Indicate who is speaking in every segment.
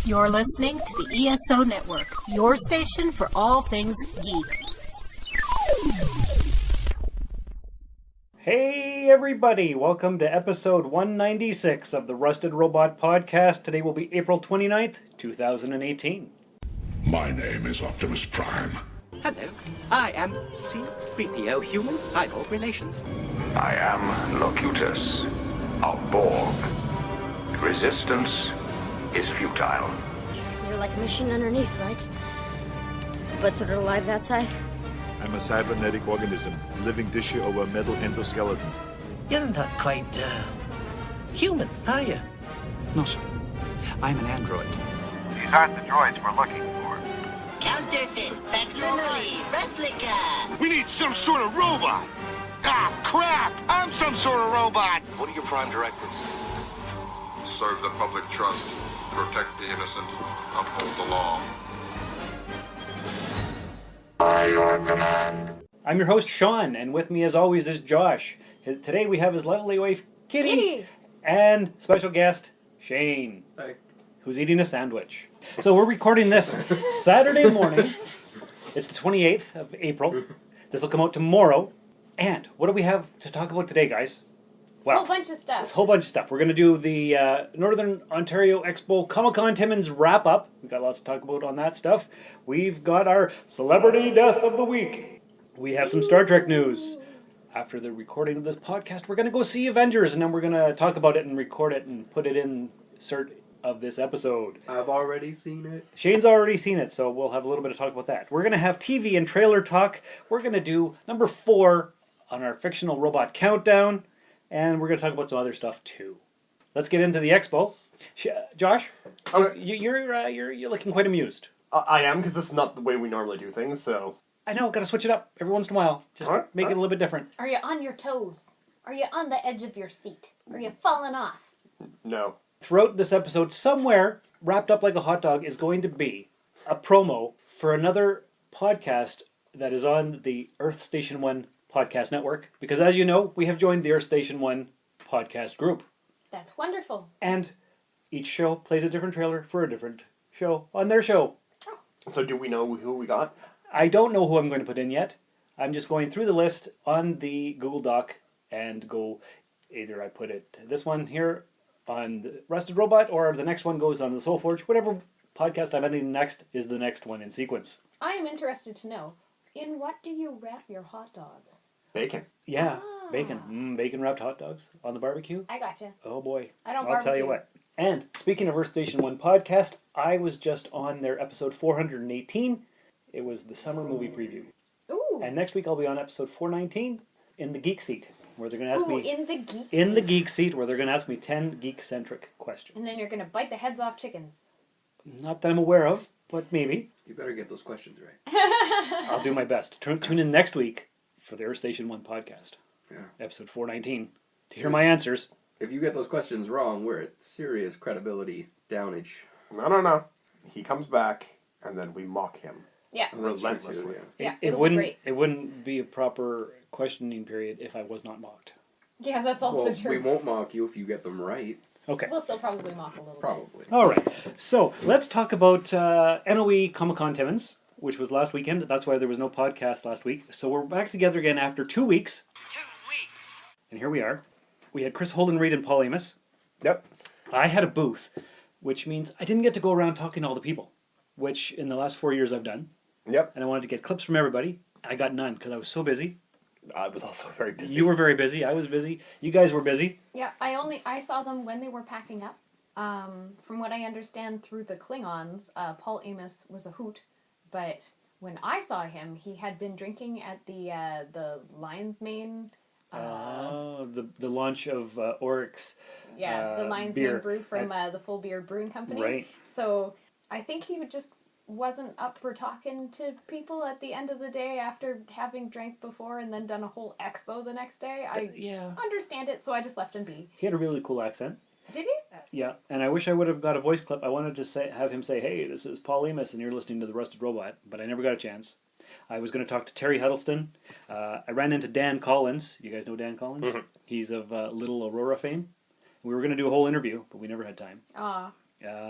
Speaker 1: You're listening to the ESO Network, your station for all things geek.
Speaker 2: Hey everybody, welcome to episode 196 of the Rusted Robot Podcast. Today will be April 29th, 2018.
Speaker 3: My name is Optimus Prime.
Speaker 4: Hello, I am C-3PO Human Cyborg Relations.
Speaker 3: I am Locutus of Borg. Resistance is futile.
Speaker 5: You're like a machine underneath, right? But sort of alive outside?
Speaker 6: I'm a cybernetic organism, living tissue over a metal endoskeleton.
Speaker 4: You're not quite, human, are you?
Speaker 7: No, sir. I'm an android.
Speaker 8: These aren't the droids we're looking for.
Speaker 9: Counterfeit, facsimile, replica.
Speaker 10: We need some sort of robot. Ah, crap! I'm some sort of robot.
Speaker 11: What are your prime directives?
Speaker 12: Serve the public trust, protect the innocent, uphold the law.
Speaker 3: By your command.
Speaker 2: I'm your host, Sean, and with me as always is Josh. Today we have his lovely wife, Kitty, and special guest, Shane, who's eating a sandwich. So we're recording this Saturday morning. It's the 28th of April. This will come out tomorrow. And what do we have to talk about today, guys?
Speaker 13: Well, whole bunch of stuff.
Speaker 2: A whole bunch of stuff. We're going to do the Northern Ontario Expo Comicon Timmins wrap-up. We've got lots to talk about on that stuff. We've got our Celebrity Death of the Week. We have some Star Trek news. After the recording of this podcast, we're going to go see Avengers, and then we're going to talk about it and record it and put it in insert of this episode.
Speaker 14: I've already seen it.
Speaker 2: Shane's already seen it, so we'll have a little bit of talk about that. We're going to have TV and trailer talk. We're going to do number 4 on our Fictional Robot Countdown. And we're going to talk about some other stuff too. Let's get into the expo. Josh, you're looking quite amused.
Speaker 14: I am, because it's not the way we normally do things, so...
Speaker 2: I know, got to switch it up every once in a while. Just make it a little bit different.
Speaker 13: Are you on your toes? Are you on the edge of your seat? Are you falling off?
Speaker 14: No.
Speaker 2: Throughout this episode, somewhere, wrapped up like a hot dog, is going to be a promo for another podcast that is on the Earth Station 1 podcast network, because as you know, we have joined the Earth Station 1 podcast group.
Speaker 13: That's wonderful.
Speaker 2: And each show plays a different trailer for a different show on their show.
Speaker 14: Oh. So do we know who we got?
Speaker 2: I don't know who I'm going to put in yet. I'm just going through the list on the Google Doc and go, either I put it this one here on the Rusted Robot, or the next one goes on the Soul Forge. Whatever podcast I'm editing next is the next one in sequence.
Speaker 13: I am interested to know, in what do you wrap your hot dogs?
Speaker 14: Bacon.
Speaker 2: Yeah, bacon. Bacon wrapped hot dogs on the barbecue.
Speaker 13: I gotcha.
Speaker 2: Oh boy.
Speaker 13: I don't
Speaker 2: I'll
Speaker 13: barbecue.
Speaker 2: tell you what. And speaking of Earth Station 1 podcast, I was just on their episode 418. It was the summer movie preview.
Speaker 13: Ooh.
Speaker 2: And next week I'll be on episode 419 in the Geek Seat, where they're going to ask me...
Speaker 13: in the Geek Seat.
Speaker 2: In the Geek Seat, where they're going to ask me 10 geek-centric questions.
Speaker 13: And then you're going to bite the heads off chickens.
Speaker 2: Not that I'm aware of, but maybe.
Speaker 14: You better get those questions right.
Speaker 2: I'll do my best. Tune in next week for the Earth Station 1 podcast.
Speaker 14: Yeah.
Speaker 2: Episode 419. To hear my answers.
Speaker 14: If you get those questions wrong, we're at serious credibility downage.
Speaker 7: No. He comes back, and then we mock him.
Speaker 13: Yeah.
Speaker 7: Relentlessly.
Speaker 2: It wouldn't be a proper questioning period if I was not mocked.
Speaker 13: Yeah, that's also true.
Speaker 14: We won't mock you if you get them right.
Speaker 2: Okay.
Speaker 13: We'll still probably mock a little
Speaker 14: Probably.
Speaker 2: All right. So let's talk about NOE Comicon Timmins, which was last weekend. That's why there was no podcast last week. So we're back together again after 2 weeks.
Speaker 9: 2 weeks.
Speaker 2: And here we are. We had Chris Holden-Reed and Paul Amos.
Speaker 7: Yep.
Speaker 2: I had a booth, which means I didn't get to go around talking to all the people, which in the last 4 years I've done.
Speaker 7: Yep.
Speaker 2: And I wanted to get clips from everybody. I got none because I was so busy.
Speaker 7: I was also very busy.
Speaker 2: You were very busy. I was busy. You guys were busy.
Speaker 13: Yeah, I saw them when they were packing up. From what I understand through the Klingons, Paul Amos was a hoot, but when I saw him, he had been drinking at the Lion's Mane.
Speaker 2: The launch of Oryx.
Speaker 13: Yeah, the Lion's Mane brew from the Full Beer Brewing Company.
Speaker 2: Right.
Speaker 13: So I think he just wasn't up for talking to people at the end of the day after having drank before and then done a whole expo the next day. I understand it, so I just left him be.
Speaker 2: He had a really cool accent.
Speaker 13: Did he?
Speaker 2: Yeah, and I wish I would have got a voice clip. I wanted to have him say, "Hey, this is Paul Amos, and you're listening to the Rusted Robot," but I never got a chance. I was going to talk to Terry Huddleston. I ran into Dan Collins. You guys know Dan Collins? Mm-hmm. He's of Little Aurora fame. We were going to do a whole interview, but we never had time.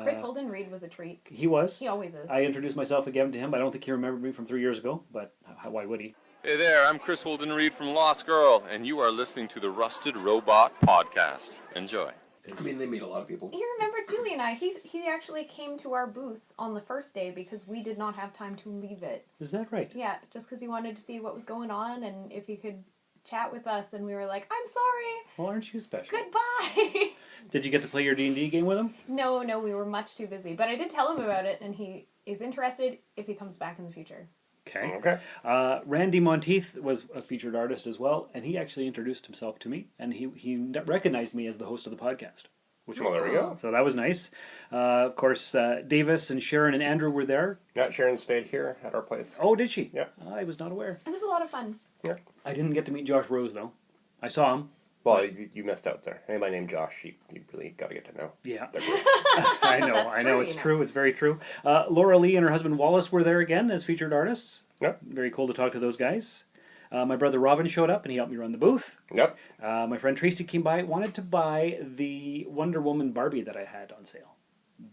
Speaker 13: Chris Holden Reed was a treat.
Speaker 2: He was.
Speaker 13: He always is.
Speaker 2: I introduced myself again to him. I don't think he remembered me from 3 years ago, but why would he?
Speaker 11: Hey there, I'm Chris Holden Reed from Lost Girl, and you are listening to the Rusted Robot Podcast. Enjoy.
Speaker 14: I mean, they meet a lot of people.
Speaker 13: You remember Julie and I? He actually came to our booth on the first day because we did not have time to leave it.
Speaker 2: Is that right?
Speaker 13: Yeah, just because he wanted to see what was going on and if he could chat with us, and we were like, I'm sorry.
Speaker 2: Well, aren't you special?
Speaker 13: Goodbye.
Speaker 2: Did you get to play your D&D game with him?
Speaker 13: No, we were much too busy. But I did tell him about it, and he is interested if he comes back in the future.
Speaker 2: Okay. Randy Monteith was a featured artist as well, and he actually introduced himself to me, and he recognized me as the host of the podcast.
Speaker 7: Well, there we go.
Speaker 2: So that was nice. Of course, Davis and Sharon and Andrew were there.
Speaker 7: Yeah, Sharon stayed here at our place.
Speaker 2: Oh, did she?
Speaker 7: Yeah.
Speaker 2: I was not aware.
Speaker 13: It was a lot of fun.
Speaker 7: Yeah.
Speaker 2: I didn't get to meet Josh Rose, though. I saw him.
Speaker 7: Well, you missed out there. Anybody named Josh, you really got to get to know.
Speaker 2: Yeah.
Speaker 7: They're great.
Speaker 2: I know. It's true. It's very true. Laura Lee and her husband Wallace were there again as featured artists.
Speaker 7: Yep.
Speaker 2: Very cool to talk to those guys. My brother Robin showed up and he helped me run the booth.
Speaker 7: Yep.
Speaker 2: My friend Tracy came by, wanted to buy the Wonder Woman Barbie that I had on sale.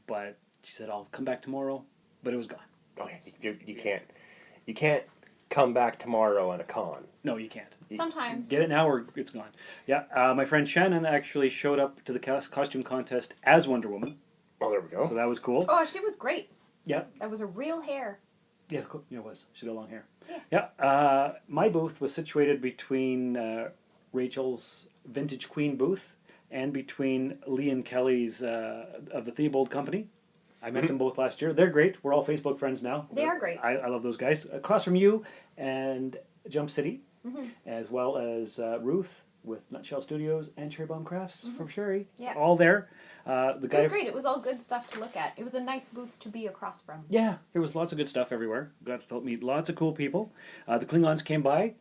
Speaker 2: But she said, I'll come back tomorrow. But it was gone.
Speaker 7: Oh, you can't come back tomorrow at a con.
Speaker 2: No, you can't.
Speaker 13: Sometimes.
Speaker 2: Get it now or it's gone. Yeah, my friend Shannon actually showed up to the costume contest as Wonder Woman.
Speaker 7: Oh, there we go.
Speaker 2: So that was cool.
Speaker 13: Oh, she was great.
Speaker 2: Yeah.
Speaker 13: That was a real hair.
Speaker 2: Yeah, cool. Yeah, it was. She had long hair. Yeah. My booth was situated between Rachel's Vintage Queen booth and between Lee and Kelly's of the Theobald Company. I met them both last year. They're great. We're all Facebook friends now.
Speaker 13: They are great.
Speaker 2: I love those guys. Across from you and Jump City, as well as Ruth with Nutshell Studios and Cherry Bomb Crafts from Sherry.
Speaker 13: Yeah.
Speaker 2: All there.
Speaker 13: It was great. It was all good stuff to look at. It was a nice booth to be across from.
Speaker 2: Yeah, there was lots of good stuff everywhere. Got to meet lots of cool people. The Klingons came by,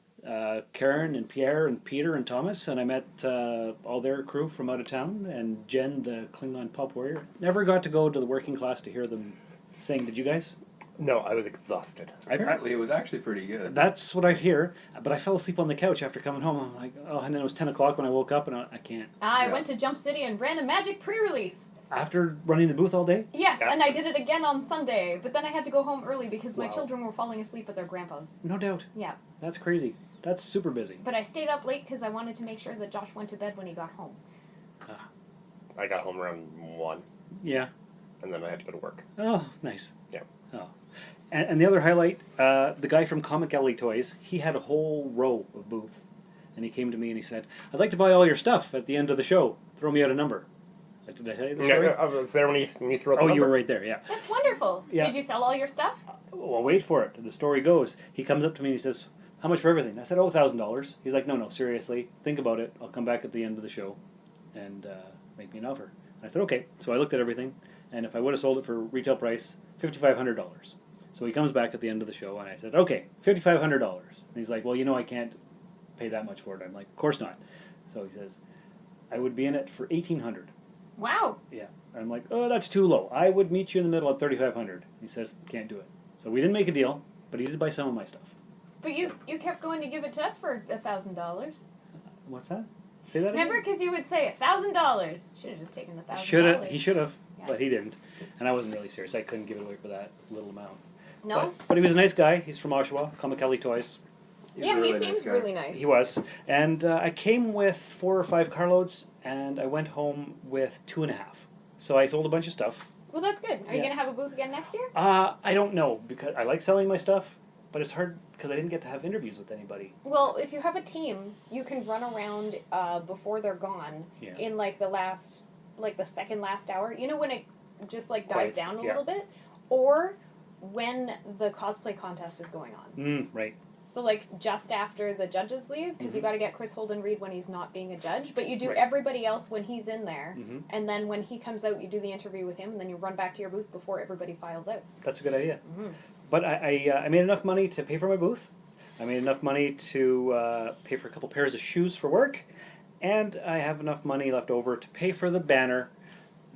Speaker 2: Karen and Pierre and Peter and Thomas, and I met all their crew from out of town, and Jen, the Klingon pop warrior. Never got to go to the working class to hear them sing. Did you guys?
Speaker 7: No, I was exhausted.
Speaker 14: Apparently, it was actually pretty good.
Speaker 2: That's what I hear, but I fell asleep on the couch after coming home. I'm like, oh, and then it was 10 o'clock when I woke up, and I can't.
Speaker 13: I went to Jump City and ran a Magic pre-release.
Speaker 2: After running the booth all day?
Speaker 13: Yes, and I did it again on Sunday, but then I had to go home early because my children were falling asleep at their grandpa's.
Speaker 2: No doubt.
Speaker 13: Yeah.
Speaker 2: That's crazy. That's super busy.
Speaker 13: But I stayed up late because I wanted to make sure that Josh went to bed when he got home.
Speaker 7: I got home around 1.
Speaker 2: Yeah.
Speaker 7: And then I had to go to work.
Speaker 2: Oh, nice.
Speaker 7: Yeah.
Speaker 2: Oh. And the other highlight, the guy from Comic Alley Toys, he had a whole row of booths. And he came to me and he said, I'd like to buy all your stuff at the end of the show. Throw me out a number. Did I tell you the story?
Speaker 7: Yeah, I was there when you threw out the number.
Speaker 2: You were right there, yeah.
Speaker 13: That's wonderful.
Speaker 2: Yeah.
Speaker 13: Did you sell all your stuff?
Speaker 2: Well, wait for it. The story goes, he comes up to me and he says, how much for everything? I said, $1,000. He's like, no, seriously. Think about it. I'll come back at the end of the show and make me an offer. And I said, okay. So I looked at everything, and if I would have sold it for retail price, $5,500. So he comes back at the end of the show, and I said, okay, $5,500. And he's like, well, I can't pay that much for it. I'm like, of course not. So he says, I would be in it for $1,800.
Speaker 13: Wow.
Speaker 2: Yeah. I'm like, oh, that's too low. I would meet you in the middle at $3,500. He says, can't do it. So we didn't make a deal, but he did buy some of my stuff.
Speaker 13: But you kept going to give it to us for $1,000.
Speaker 2: What's that? Say that
Speaker 13: Remember,
Speaker 2: again?
Speaker 13: because you would say $1,000. Should have just taken the $1,000.
Speaker 2: He should have, but he didn't. And I wasn't really serious. I couldn't give it away for that little amount.
Speaker 13: No?
Speaker 2: But he was a nice guy. He's from Oshawa, Comic Alley Toys.
Speaker 13: He seems really nice.
Speaker 2: He was. And I came with 4 or 5 carloads, and I went home with 2.5. So I sold a bunch of stuff.
Speaker 13: Well, that's good. Are you going to have a booth again next year?
Speaker 2: I don't know, because I like selling my stuff, but it's hard because I didn't get to have interviews with anybody.
Speaker 13: Well, if you have a team, you can run around before they're gone in the second last hour. You know, when it just dies down a little bit? Or when the cosplay contest is going on.
Speaker 2: Right.
Speaker 13: So, just after the judges leave, because you got to get Chris Holden Reed when he's not being a judge, but you do everybody else when he's in there, and then when he comes out, you do the interview with him, and then you run back to your booth before everybody files out.
Speaker 2: That's a good idea. But I made enough money to pay for my booth. I made enough money to pay for a couple pairs of shoes for work, and I have enough money left over to pay for the banner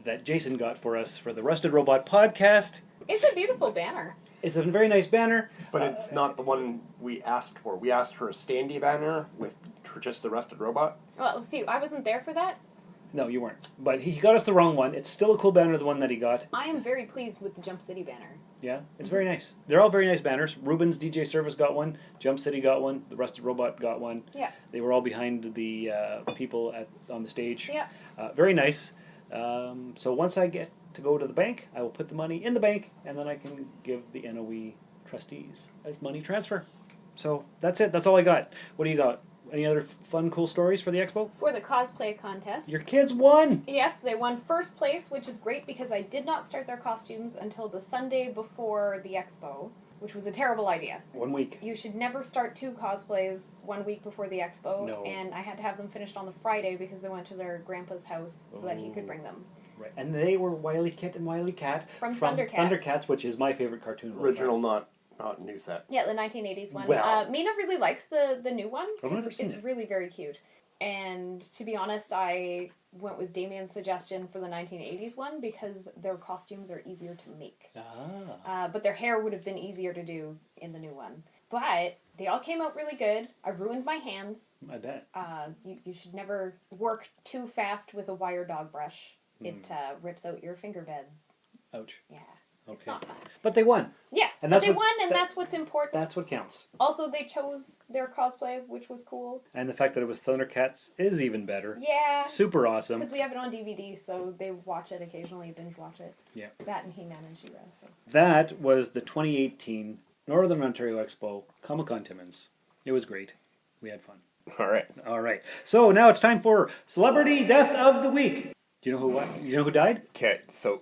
Speaker 2: that Jason got for us for the Rusted Robot Podcast.
Speaker 13: It's a beautiful banner.
Speaker 2: It's a very nice banner.
Speaker 7: But it's not the one we asked for. We asked for a standee banner with just the Rusted Robot.
Speaker 13: Well, see, I wasn't there for that.
Speaker 2: No, you weren't. But he got us the wrong one. It's still a cool banner, the one that he got.
Speaker 13: I am very pleased with the Jump City banner.
Speaker 2: Yeah, it's very nice. They're all very nice banners. Ruben's DJ Service got one. Jump City got one. The Rusted Robot got one.
Speaker 13: Yeah.
Speaker 2: They were all behind the people on the stage.
Speaker 13: Yeah.
Speaker 2: Very nice. So once I get to go to the bank, I will put the money in the bank, and then I can give the NOE trustees a money transfer. So that's it. That's all I got. What do you got? Any other fun, cool stories for the expo?
Speaker 13: For the cosplay contest.
Speaker 2: Your kids won!
Speaker 13: Yes, they won first place, which is great because I did not start their costumes until the Sunday before the expo, which was a terrible idea.
Speaker 2: 1 week.
Speaker 13: You should never start 2 cosplays 1 week before the expo.
Speaker 2: No.
Speaker 13: And I had to have them finished on the Friday because they went to their grandpa's house so that he could bring them.
Speaker 2: Right. And they were Wile E. Kit and Wile E. Cat
Speaker 13: From Thundercats.
Speaker 2: Thundercats, which is my favorite cartoon of all
Speaker 7: Original,
Speaker 2: time.
Speaker 7: not new set.
Speaker 13: Yeah, the 1980s one.
Speaker 2: Well.
Speaker 13: Mina really likes the new one
Speaker 2: I've never
Speaker 13: because
Speaker 2: seen
Speaker 13: it's
Speaker 2: it.
Speaker 13: really very cute. And to be honest, I went with Damien's suggestion for the 1980s one because their costumes are easier to make. But their hair would have been easier to do in the new one. But they all came out really good. I ruined my hands.
Speaker 2: I bet.
Speaker 13: You should never work too fast with a wire dog brush. It rips out your finger beds.
Speaker 2: Ouch.
Speaker 13: Yeah.
Speaker 2: Okay.
Speaker 13: It's not fun.
Speaker 2: But they won.
Speaker 13: Yes,
Speaker 2: And
Speaker 13: but
Speaker 2: that's
Speaker 13: they
Speaker 2: what-
Speaker 13: won, and
Speaker 2: that-
Speaker 13: that's what's important.
Speaker 2: That's what counts.
Speaker 13: Also, they chose their cosplay, which was cool.
Speaker 2: And the fact that it was Thundercats is even better.
Speaker 13: Yeah.
Speaker 2: Super awesome.
Speaker 13: Because we have it on DVD, so they watch it occasionally, binge watch it.
Speaker 2: Yeah.
Speaker 13: That and He-Man and She-Ra. So.
Speaker 2: That was the 2018 Northern Ontario Expo Comicon Timmins. It was great. We had fun. All right. So now it's time for Celebrity Death of the Week. Do you know who what? You know who died?
Speaker 7: Okay, so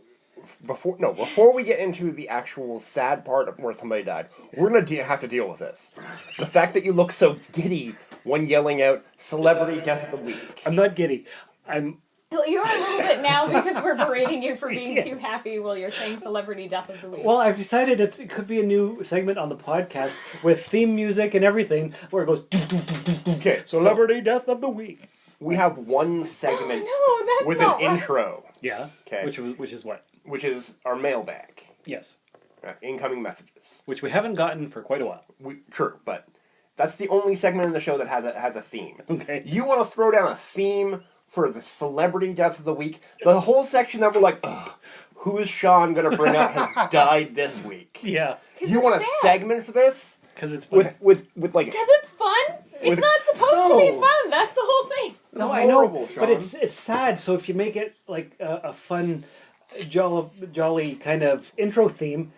Speaker 7: before we get into the actual sad part of where somebody died, we're gonna have to deal with this. The fact that you look so giddy when yelling out "Celebrity Death of the Week."
Speaker 2: I'm not giddy. I'm.
Speaker 13: You're a little bit now because we're berating you for being too happy while you're saying Celebrity Death of the Week.
Speaker 2: Well, I've decided it could be a new segment on the podcast with theme music and everything, where it goes.
Speaker 7: Okay,
Speaker 2: Celebrity Death of the Week.
Speaker 7: We have one segment
Speaker 13: that's
Speaker 7: with
Speaker 13: not
Speaker 7: an
Speaker 13: right.
Speaker 7: intro.
Speaker 2: Yeah.
Speaker 7: Okay.
Speaker 2: Which is what?
Speaker 7: Which is our mailbag.
Speaker 2: Yes.
Speaker 7: Incoming messages.
Speaker 2: Which we haven't gotten for quite a while.
Speaker 7: True, but that's the only segment in the show that has a theme.
Speaker 2: Okay.
Speaker 7: You want to throw down a theme for the Celebrity Death of the Week? The whole section that we're like, ugh, who is Sean going to bring up has died this week?
Speaker 2: Yeah.
Speaker 7: You want a segment for this?
Speaker 2: Because it's fun.
Speaker 7: With like...
Speaker 13: Because it's fun? It's not supposed to be fun. That's the whole thing.
Speaker 2: No, I know, but it's sad. So if you make it like a fun, jolly kind of intro theme,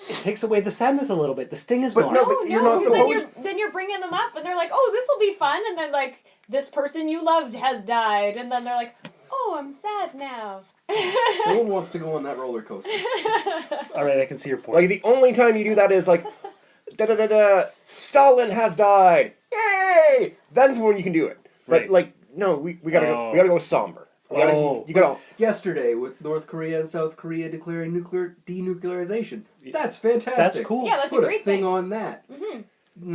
Speaker 2: it takes away the sadness a little bit. The sting is gone.
Speaker 7: but you're not supposed.
Speaker 13: Then you're bringing them up, and they're like, "Oh, this will be fun," and then like, "This person you loved has died," and then they're like, "Oh, I'm sad now."
Speaker 14: No one wants to go on that roller coaster.
Speaker 2: All right, I can see your point.
Speaker 7: Like the only time you do that is like, Stalin has died. Yay! That's when you can do it. But
Speaker 2: Right.
Speaker 7: like, no, we gotta go somber. You gotta.
Speaker 14: Yesterday, with North Korea and South Korea declaring nuclear denuclearization. That's fantastic.
Speaker 2: That's cool.
Speaker 13: Yeah, that's
Speaker 14: Put
Speaker 13: a great
Speaker 14: thing
Speaker 13: thing.
Speaker 14: on that.
Speaker 13: Mm-hmm.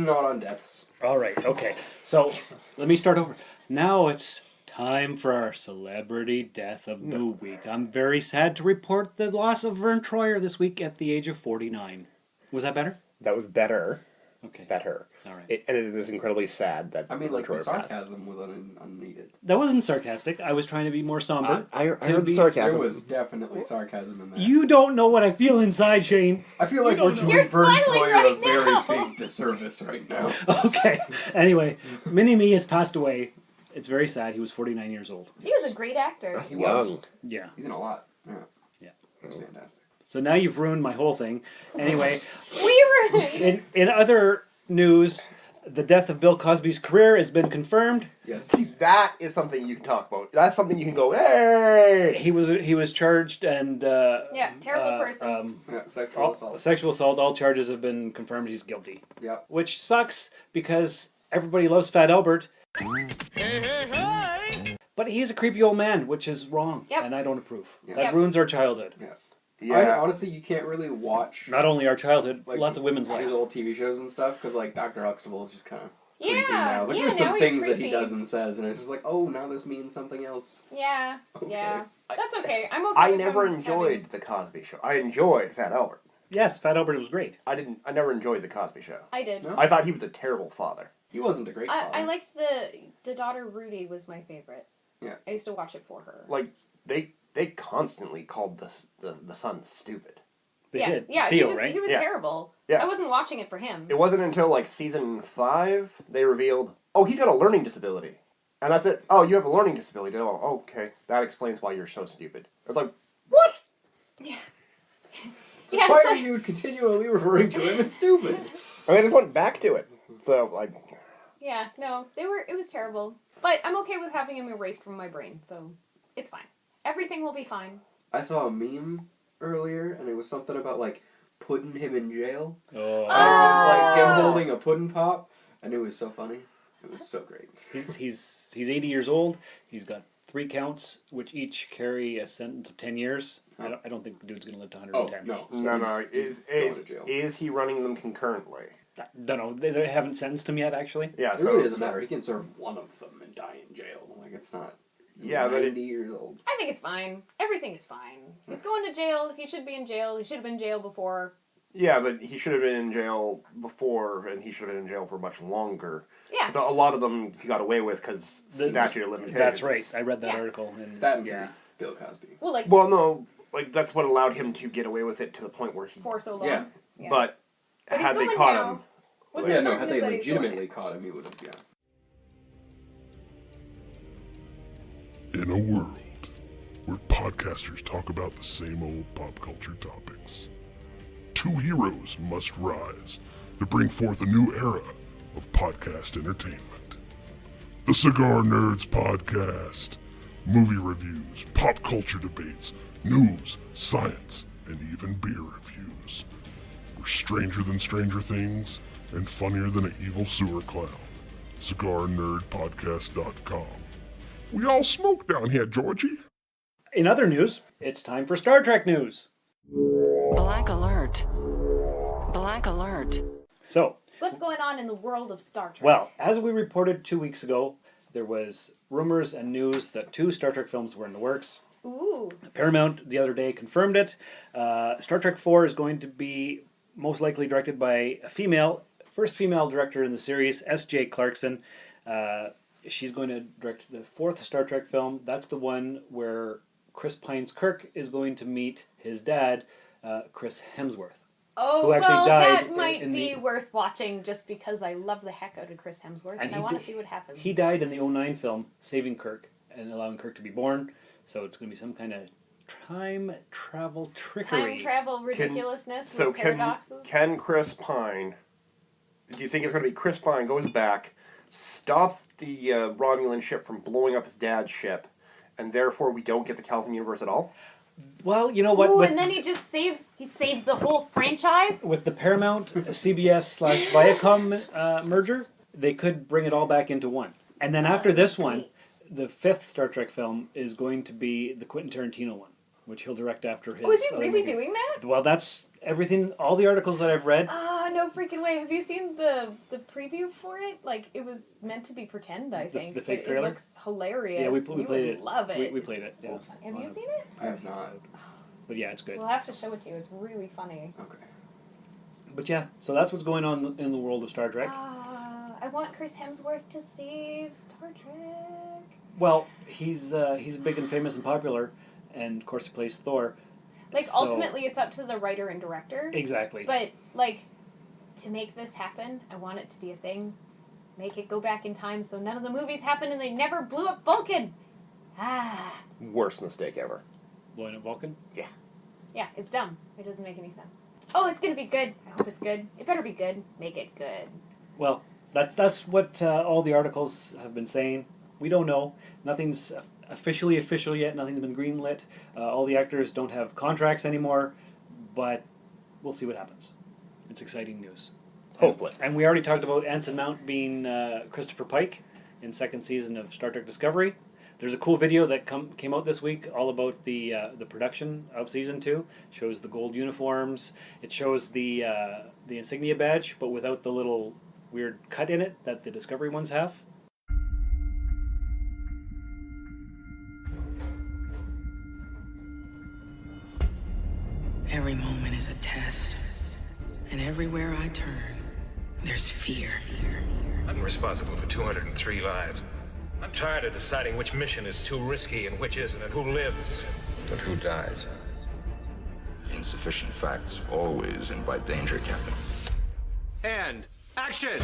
Speaker 14: Not on deaths.
Speaker 2: All right, okay. So let me start over. Now it's time for our Celebrity Death of the Week. I'm very sad to report the loss of Verne Troyer this week at the age of 49. Was that better?
Speaker 7: That was better.
Speaker 2: Okay.
Speaker 7: Better.
Speaker 2: All right.
Speaker 7: And it is incredibly sad that.
Speaker 14: I mean, like, the
Speaker 7: Troyer passed.
Speaker 14: sarcasm was unneeded.
Speaker 2: That wasn't sarcastic. I was trying to be more somber.
Speaker 7: I heard the sarcasm.
Speaker 14: There was definitely sarcasm in that.
Speaker 2: You don't know what I feel inside, Shane.
Speaker 14: I feel like we're doing
Speaker 13: You're
Speaker 14: Verne
Speaker 13: smiling
Speaker 14: Troyer
Speaker 13: right
Speaker 14: a very
Speaker 13: now.
Speaker 14: big disservice right now.
Speaker 2: Okay. Anyway, Mini-Me has passed away. It's very sad. He was 49 years old.
Speaker 13: He was a great actor.
Speaker 14: He was.
Speaker 2: Yeah.
Speaker 14: He's in a lot. Yeah.
Speaker 2: Yeah.
Speaker 14: That's fantastic.
Speaker 2: So now you've ruined my whole thing. Anyway,
Speaker 13: We ruined.
Speaker 2: in other news, the death of Bill Cosby's career has been confirmed.
Speaker 14: Yes.
Speaker 7: See, that is something you can talk about. That's something you can go, hey!
Speaker 2: He was charged and
Speaker 13: terrible person.
Speaker 14: Yeah, sexual assault.
Speaker 2: Sexual assault. All charges have been confirmed. He's guilty.
Speaker 14: Yep.
Speaker 2: Which sucks because everybody loves Fat Albert. But he's a creepy old man, which is wrong,
Speaker 13: Yep.
Speaker 2: and I don't approve.
Speaker 14: Yeah.
Speaker 2: That
Speaker 13: Yep.
Speaker 2: ruins our childhood.
Speaker 14: Yeah. Honestly, you can't really watch
Speaker 2: Not only our childhood,
Speaker 14: like
Speaker 2: lots of women's
Speaker 14: his
Speaker 2: lives.
Speaker 14: old TV shows and stuff, because like Dr. Huxtable is just kind of creepy
Speaker 13: Yeah,
Speaker 14: now. Like
Speaker 13: yeah,
Speaker 14: there's
Speaker 13: now
Speaker 14: some
Speaker 13: he's
Speaker 14: things that he
Speaker 13: creepy.
Speaker 14: does and says, and it's just like, oh, now this means something else.
Speaker 13: Yeah,
Speaker 14: Okay.
Speaker 13: yeah. That's okay. I'm okay.
Speaker 7: I
Speaker 13: with
Speaker 7: never
Speaker 13: him
Speaker 7: enjoyed
Speaker 13: having-
Speaker 7: the Cosby Show. I enjoyed Fat Albert.
Speaker 2: Yes, Fat Albert was great.
Speaker 7: I never enjoyed the Cosby Show.
Speaker 13: I did.
Speaker 14: No?
Speaker 7: I thought he was a terrible father.
Speaker 14: He wasn't a great father.
Speaker 13: I liked the daughter Rudy was my favorite.
Speaker 14: Yeah.
Speaker 13: I used to watch it for her.
Speaker 7: Like, they constantly called the son stupid.
Speaker 2: They
Speaker 13: yes,
Speaker 2: did.
Speaker 13: yeah,
Speaker 2: Theo,
Speaker 13: he was
Speaker 7: Yeah.
Speaker 13: terrible.
Speaker 7: Yeah.
Speaker 13: I wasn't watching it for him.
Speaker 7: It wasn't until, like, season 5 they revealed, oh, he's got a learning disability. And that's it. Oh, you have a learning disability. Oh, okay. That explains why you're so stupid. It's like, what?
Speaker 13: Yeah.
Speaker 14: So why are you continually referring to him as stupid?
Speaker 7: And they just went back to it. So, like...
Speaker 13: Yeah, no, it was terrible. But I'm okay with having him erased from my brain, so it's fine. Everything will be fine.
Speaker 14: I saw a meme earlier, and it was something about, like, putting him in jail.
Speaker 2: Oh.
Speaker 14: And it was, like, him holding a pudding pop, and it was so funny. It was so great.
Speaker 2: He's 80 years old. He's got 3 counts, which each carry a sentence of 10 years. I don't think the dude's going to live to 110.
Speaker 14: Oh, no.
Speaker 7: So no. Is he running them concurrently?
Speaker 2: I don't know. They haven't sentenced him yet, actually.
Speaker 7: Yeah,
Speaker 14: It really doesn't matter. He can serve one of them and die in jail. Like, it's not...
Speaker 7: Yeah, but
Speaker 14: 90 years old.
Speaker 13: I think it's fine. Everything is fine. He's going to jail. He should be in jail. He should have been in jail before.
Speaker 7: Yeah, but he should have been in jail before, and he should have been in jail for much longer.
Speaker 13: Yeah.
Speaker 7: So a lot of them he got away with because statute of limitations.
Speaker 2: That's right. I read that article. And
Speaker 14: that and Bill Cosby.
Speaker 13: Well,
Speaker 7: no, like that's what allowed him to get away with it to the point where he...
Speaker 13: For so long.
Speaker 14: Yeah.
Speaker 7: But had they caught him...
Speaker 13: What's
Speaker 14: had
Speaker 13: important
Speaker 14: they
Speaker 13: is that he's going.
Speaker 14: legitimately caught him, he would have,
Speaker 15: In a world where podcasters talk about the same old pop culture topics, 2 heroes must rise to bring forth a new era of podcast entertainment. The Cigar Nerds Podcast. Movie reviews, pop culture debates, news, science, and even beer reviews. We're stranger than Stranger Things and funnier than an evil sewer clown. CigarNerdPodcast.com. We all smoke down here, Georgie.
Speaker 2: In other news, it's time for Star Trek news.
Speaker 16: Black alert. Black alert.
Speaker 2: So,
Speaker 13: What's going on in the world of Star Trek?
Speaker 2: well, as we reported 2 weeks ago, there was rumors and news that 2 Star Trek films were in the works.
Speaker 13: Ooh.
Speaker 2: Paramount the other day confirmed it. Star Trek 4 is going to be most likely directed by a first female director in the series, S.J. Clarkson. She's going to direct the 4th Star Trek film. That's the one where Chris Pine's Kirk is going to meet his dad, Chris Hemsworth.
Speaker 13: Oh,
Speaker 2: who actually died
Speaker 13: that might
Speaker 2: in
Speaker 13: be
Speaker 2: the-
Speaker 13: worth watching just because I love the heck out of Chris Hemsworth and I want to see what happens.
Speaker 2: He died in the 2009 film, saving Kirk and allowing Kirk to be born. So it's going to be some kind of time travel trickery.
Speaker 13: Time travel ridiculousness
Speaker 7: So
Speaker 13: with paradoxes.
Speaker 7: can Chris Pine... Do you think it's going to be Chris Pine goes back, stops the Romulan ship from blowing up his dad's ship, and therefore we don't get the Calvin universe at all?
Speaker 2: Well, you know what?
Speaker 13: Ooh, and then he just saves the whole franchise?
Speaker 2: With the Paramount, CBS/Viacom merger, they could bring it all back into one. And then after this one, the 5th Star Trek film is going to be the Quentin Tarantino one, which he'll direct after his...
Speaker 13: Oh, is he
Speaker 2: other
Speaker 13: really
Speaker 2: movie.
Speaker 13: doing that?
Speaker 2: Well, that's everything, all the articles that I've read.
Speaker 13: Ah, no freaking way. Have you seen the preview for it? Like, it was meant to be pretend, I think.
Speaker 2: the fake
Speaker 13: but
Speaker 2: trailer?
Speaker 13: It looks hilarious.
Speaker 2: Yeah, we
Speaker 13: You
Speaker 2: played
Speaker 13: would
Speaker 2: it.
Speaker 13: love it.
Speaker 2: We played it,
Speaker 13: It's so
Speaker 2: yeah.
Speaker 13: funny. Have you seen it?
Speaker 14: I have not.
Speaker 2: But yeah, it's good.
Speaker 13: We'll have to show it to you. It's really funny.
Speaker 14: Okay.
Speaker 2: But yeah, so that's what's going on in the world of Star Trek.
Speaker 13: I want Chris Hemsworth to save Star Trek.
Speaker 2: Well, he's big and famous and popular, and of course he plays Thor.
Speaker 13: Like,
Speaker 2: So-
Speaker 13: ultimately, it's up to the writer and director.
Speaker 2: Exactly.
Speaker 13: But, like, to make this happen, I want it to be a thing. Make it go back in time so none of the movies happen and they never blew up Vulcan. Ah.
Speaker 7: Worst mistake ever.
Speaker 2: Blowing up Vulcan?
Speaker 7: Yeah.
Speaker 13: Yeah, it's dumb. It doesn't make any sense. Oh, it's gonna be good. I hope it's good. It better be good. Make it good.
Speaker 2: Well, that's what all the articles have been saying. We don't know. Nothing's officially official yet. Nothing's been greenlit. All the actors don't have contracts anymore, but we'll see what happens. It's exciting news.
Speaker 7: Hopefully.
Speaker 2: And we already talked about Anson Mount being Christopher Pike in 2nd season of Star Trek Discovery. There's a cool video that came out this week all about the production of season 2. Shows the gold uniforms. It shows the insignia badge, but without the little weird cut in it that the Discovery ones have.
Speaker 16: Every moment is a test. And everywhere I turn, there's fear.
Speaker 8: I'm responsible for 203 lives. I'm
Speaker 17: Tired of deciding which mission is too risky and which isn't, and who lives.
Speaker 12: But who dies? Insufficient facts always invite danger, Captain.
Speaker 17: And action!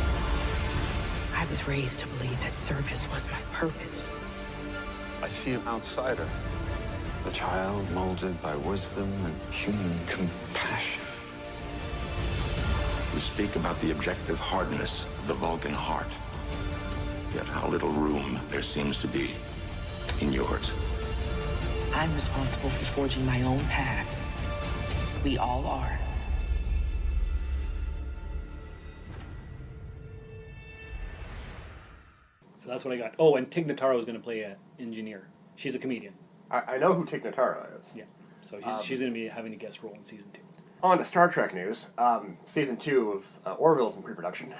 Speaker 16: I was raised to believe that service was my purpose.
Speaker 18: I see an outsider. A child molded by wisdom and human compassion.
Speaker 12: We speak about the objective hardness of the Vulcan heart. Yet how little room there seems to be in yours.
Speaker 16: I'm responsible for forging my own path. We all are.
Speaker 2: So that's what I got. Oh, and Tig Notaro is going to play an engineer. She's a comedian.
Speaker 7: I know who Tig Notaro is.
Speaker 2: Yeah. So she's going to be having a guest role in season 2.
Speaker 7: On to Star Trek news. Season 2 of Orville's in pre-production.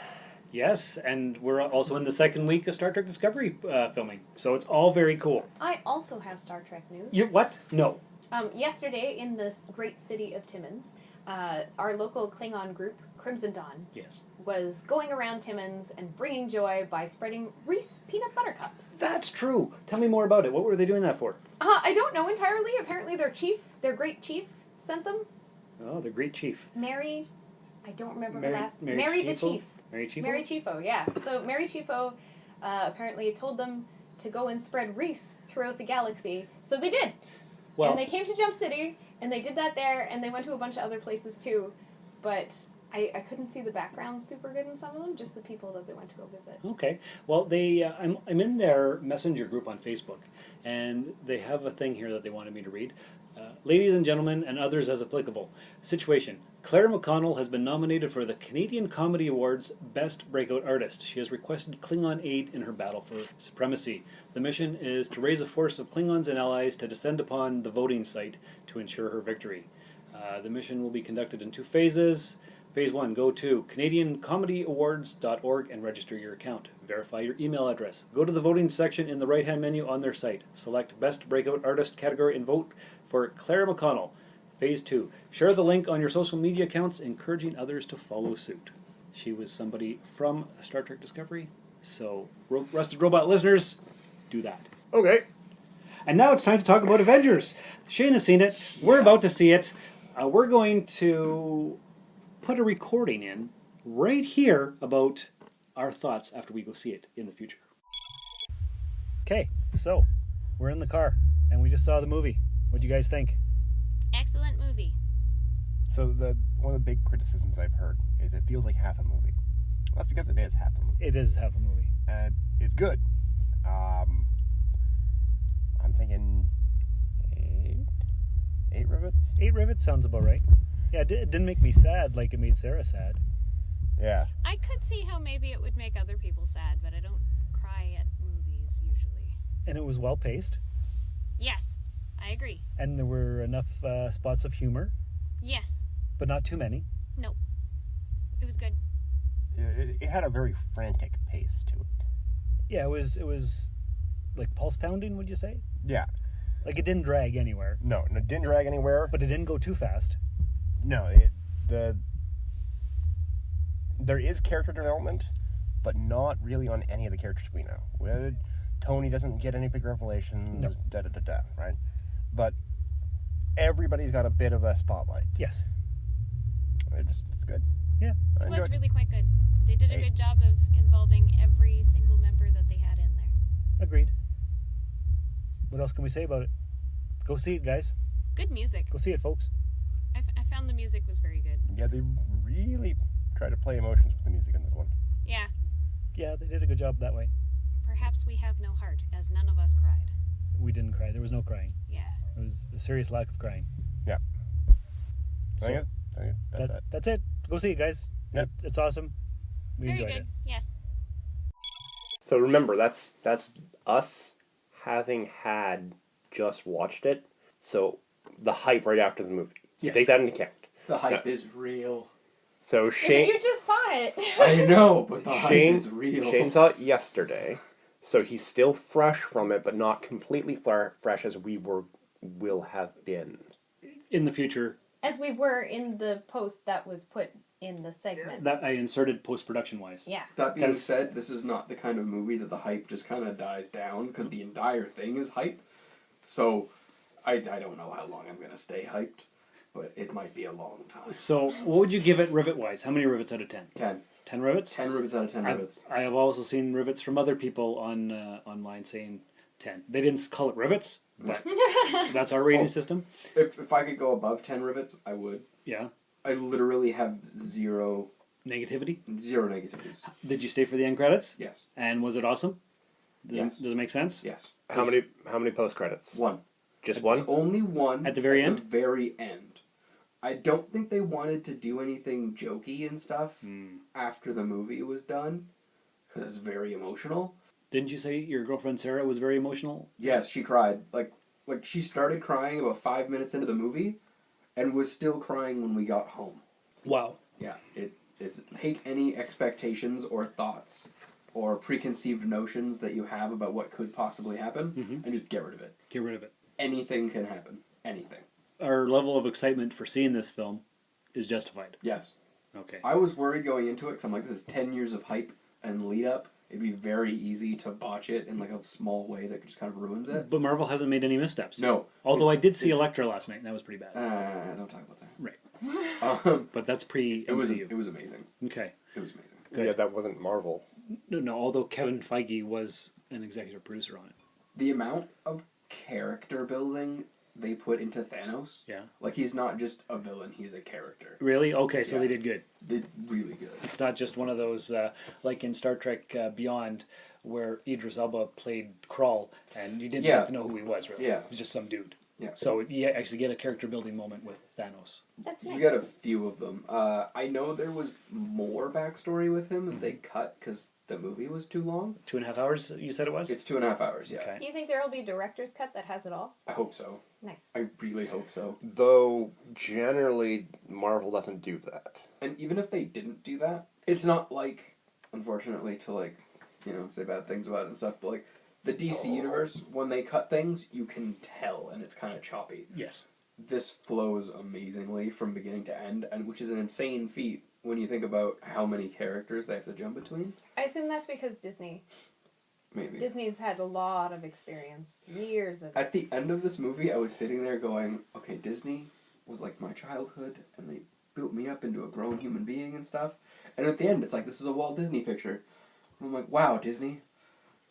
Speaker 2: Yes, and we're also in the second week of Star Trek Discovery filming. So it's all very cool.
Speaker 13: I also have Star Trek news.
Speaker 2: You what? No.
Speaker 13: Yesterday, in the great city of Timmins, our local Klingon group, Crimson Dawn,
Speaker 2: yes,
Speaker 13: was going around Timmins and bringing joy by spreading Reese peanut butter cups.
Speaker 2: That's true. Tell me more about it. What were they doing that for?
Speaker 13: I don't know entirely. Apparently their great chief, sent them.
Speaker 2: Oh, the great chief.
Speaker 13: Mary, I don't remember
Speaker 2: Mary,
Speaker 13: her last name.
Speaker 2: Mary
Speaker 13: the Chief.
Speaker 2: Mary Chiefo?
Speaker 13: Mary Chiefo, yeah. So Mary Chiefo apparently told them to go and spread Reese throughout the galaxy. So they did.
Speaker 2: Well,
Speaker 13: and they came to Jump City, and they did that there, and they went to a bunch of other places too. But I couldn't see the backgrounds super good in some of them, just the people that they went to go visit.
Speaker 2: Okay. Well, they I'm in their messenger group on Facebook, and they have a thing here that they wanted me to read. Ladies and gentlemen, and others as applicable. Situation. Claire McConnell has been nominated for the Canadian Comedy Awards Best Breakout Artist. She has requested Klingon aid in her battle for supremacy. The mission is to raise a force of Klingons and allies to descend upon the voting site to ensure her victory. The mission will be conducted in 2 phases. Phase 1, go to CanadianComedyAwards.org and register your account. Verify your email address. Go to the voting section in the right-hand menu on their site. Select Best Breakout Artist category and vote for Claire McConnell. Phase 2, share the link on your social media accounts, encouraging others to follow suit. She was somebody from Star Trek Discovery, so Rusted Robot listeners, do that.
Speaker 7: Okay.
Speaker 2: And now it's time to talk about Avengers. Shane has seen it. We're about to see it. We're going to put a recording in right here about our thoughts after we go see it in the future. Okay, so we're in the car and we just saw the movie. What do you guys think?
Speaker 19: Excellent movie.
Speaker 7: So one of the big criticisms I've heard is it feels like half a movie. Well, that's because it is half a movie.
Speaker 2: It is half a movie.
Speaker 7: It's good. I'm thinking 8 rivets?
Speaker 2: 8 rivets sounds about right. Yeah, it didn't make me sad like it made Sarah sad.
Speaker 7: Yeah.
Speaker 19: I could see how maybe it would make other people sad, but I don't cry at movies usually.
Speaker 2: And it was well paced.
Speaker 19: Yes, I agree.
Speaker 2: And there were enough spots of humor.
Speaker 19: Yes.
Speaker 2: But not too many.
Speaker 19: Nope. It was good.
Speaker 7: It had a very frantic pace to it.
Speaker 2: Yeah, it was like pulse pounding, would you say?
Speaker 7: Yeah.
Speaker 2: Like it didn't drag anywhere.
Speaker 7: No, it didn't drag anywhere.
Speaker 2: But it didn't go too fast.
Speaker 7: No, there is character development, but not really on any of the characters we know. Tony doesn't get any big revelations, no. Right? But everybody's got a bit of a spotlight.
Speaker 2: Yes.
Speaker 7: It's good.
Speaker 2: Yeah.
Speaker 19: It was really quite good. They did a good job of involving every single member that they had in there.
Speaker 2: Agreed. What else can we say about it? Go see it, guys.
Speaker 19: Good music.
Speaker 2: Go see it, folks.
Speaker 19: I found the music was very good.
Speaker 7: Yeah, they really try to play emotions with the music in this one.
Speaker 19: Yeah.
Speaker 2: Yeah, they did a good job that way.
Speaker 19: Perhaps we have no heart, as none of us cried.
Speaker 2: We didn't cry. There was no crying.
Speaker 19: Yeah.
Speaker 2: It was a serious lack of crying.
Speaker 7: Yeah.
Speaker 2: So, that's it. Go see it, guys.
Speaker 7: Yep.
Speaker 2: It's awesome. We
Speaker 19: very
Speaker 2: enjoyed
Speaker 19: good.
Speaker 2: it.
Speaker 19: Yes.
Speaker 7: So remember, that's us having had just watched it. So the hype right after the movie.
Speaker 14: Yes.
Speaker 7: Take that into account.
Speaker 14: The hype is real.
Speaker 7: So Shane...
Speaker 13: You just saw it.
Speaker 14: I know, but the hype is real.
Speaker 7: Shane saw it yesterday, so he's still fresh from it, but not completely fresh as we will have been.
Speaker 2: In the future.
Speaker 13: As we were in the post that was put in the segment.
Speaker 2: That I inserted post-production wise.
Speaker 13: Yeah.
Speaker 14: That being said, this is not the kind of movie that the hype just kind of dies down, because the entire thing is hype. So, I don't know how long I'm going to stay hyped, but it might be a long time.
Speaker 2: So, what would you give it rivet-wise? How many rivets out of 10?
Speaker 14: 10.
Speaker 2: 10 rivets?
Speaker 14: 10 rivets out of 10 rivets.
Speaker 2: I have also seen rivets from other people on online saying 10. They didn't call it rivets, but that's our rating system.
Speaker 14: If I could go above 10 rivets, I would.
Speaker 2: Yeah.
Speaker 14: I literally have zero...
Speaker 2: Negativity?
Speaker 14: Zero negativities.
Speaker 2: Did you stay for the end credits?
Speaker 14: Yes.
Speaker 2: And was it awesome?
Speaker 14: Yes.
Speaker 2: Does it make sense?
Speaker 14: Yes.
Speaker 7: How many post credits?
Speaker 14: One.
Speaker 7: Just
Speaker 14: There's
Speaker 7: one?
Speaker 14: only one.
Speaker 2: At the very end?
Speaker 14: At the very end. I don't think they wanted to do anything jokey and stuff after the movie was done, because it's very emotional.
Speaker 2: Didn't you say your girlfriend Sarah was very emotional?
Speaker 14: Yes, she cried. Like she started crying about 5 minutes into the movie, and was still crying when we got home.
Speaker 2: Wow.
Speaker 14: Yeah, it's take any expectations or thoughts or preconceived notions that you have about what could possibly happen, and just get rid of it.
Speaker 2: Get rid of it.
Speaker 14: Anything can happen. Anything.
Speaker 2: Our level of excitement for seeing this film is justified.
Speaker 14: Yes.
Speaker 2: Okay.
Speaker 14: I was worried going into it, because I'm like, this is 10 years of hype and lead up. It'd be very easy to botch it in like a small way that just kind of ruins it.
Speaker 2: But Marvel hasn't made any missteps.
Speaker 14: No.
Speaker 2: Although I did see Elektra last night, and that was pretty bad.
Speaker 14: Don't talk about that.
Speaker 2: Right. But that's pre-MCU.
Speaker 14: It was amazing.
Speaker 2: Okay.
Speaker 14: It was amazing.
Speaker 2: Good.
Speaker 7: Yeah, that wasn't Marvel.
Speaker 2: No, although Kevin Feige was an executive producer on it.
Speaker 14: The amount of character building they put into Thanos.
Speaker 2: Yeah.
Speaker 14: Like, he's not just a villain, he's a character.
Speaker 2: Really? Okay, so
Speaker 14: Yeah.
Speaker 2: they did good.
Speaker 14: They did really good.
Speaker 2: It's not just one of those, like in Star Trek Beyond, where Idris Elba played Krall, and you didn't have to know who he was, really.
Speaker 14: Yeah.
Speaker 2: He was just some dude.
Speaker 14: Yeah.
Speaker 2: So you actually get a character building moment with Thanos.
Speaker 13: That's
Speaker 14: You got a few of them. I know there was more backstory with him that they cut because the movie was too long.
Speaker 2: 2.5 hours, you said it was?
Speaker 14: It's 2.5 hours, yeah.
Speaker 2: Okay.
Speaker 13: Do you think there will be a director's cut that has it all?
Speaker 14: I hope so.
Speaker 13: Nice.
Speaker 14: I really hope so.
Speaker 7: Though, generally, Marvel doesn't do that.
Speaker 14: And even if they didn't do that, it's not like, unfortunately, to like, say bad things about it and stuff, but like, the DC universe, when they cut things, you can tell, and it's kind of choppy.
Speaker 2: Yes.
Speaker 14: This flows amazingly from beginning to end, and which is an insane feat when you think about how many characters they have to jump between.
Speaker 13: I assume that's because Disney.
Speaker 14: Maybe.
Speaker 13: Disney's had a lot of experience. Years of it.
Speaker 14: At the end of this movie, I was sitting there going, okay, Disney was like my childhood, and they built me up into a grown human being and stuff. And at the end, it's like, this is a Walt Disney picture. And I'm like, wow, Disney,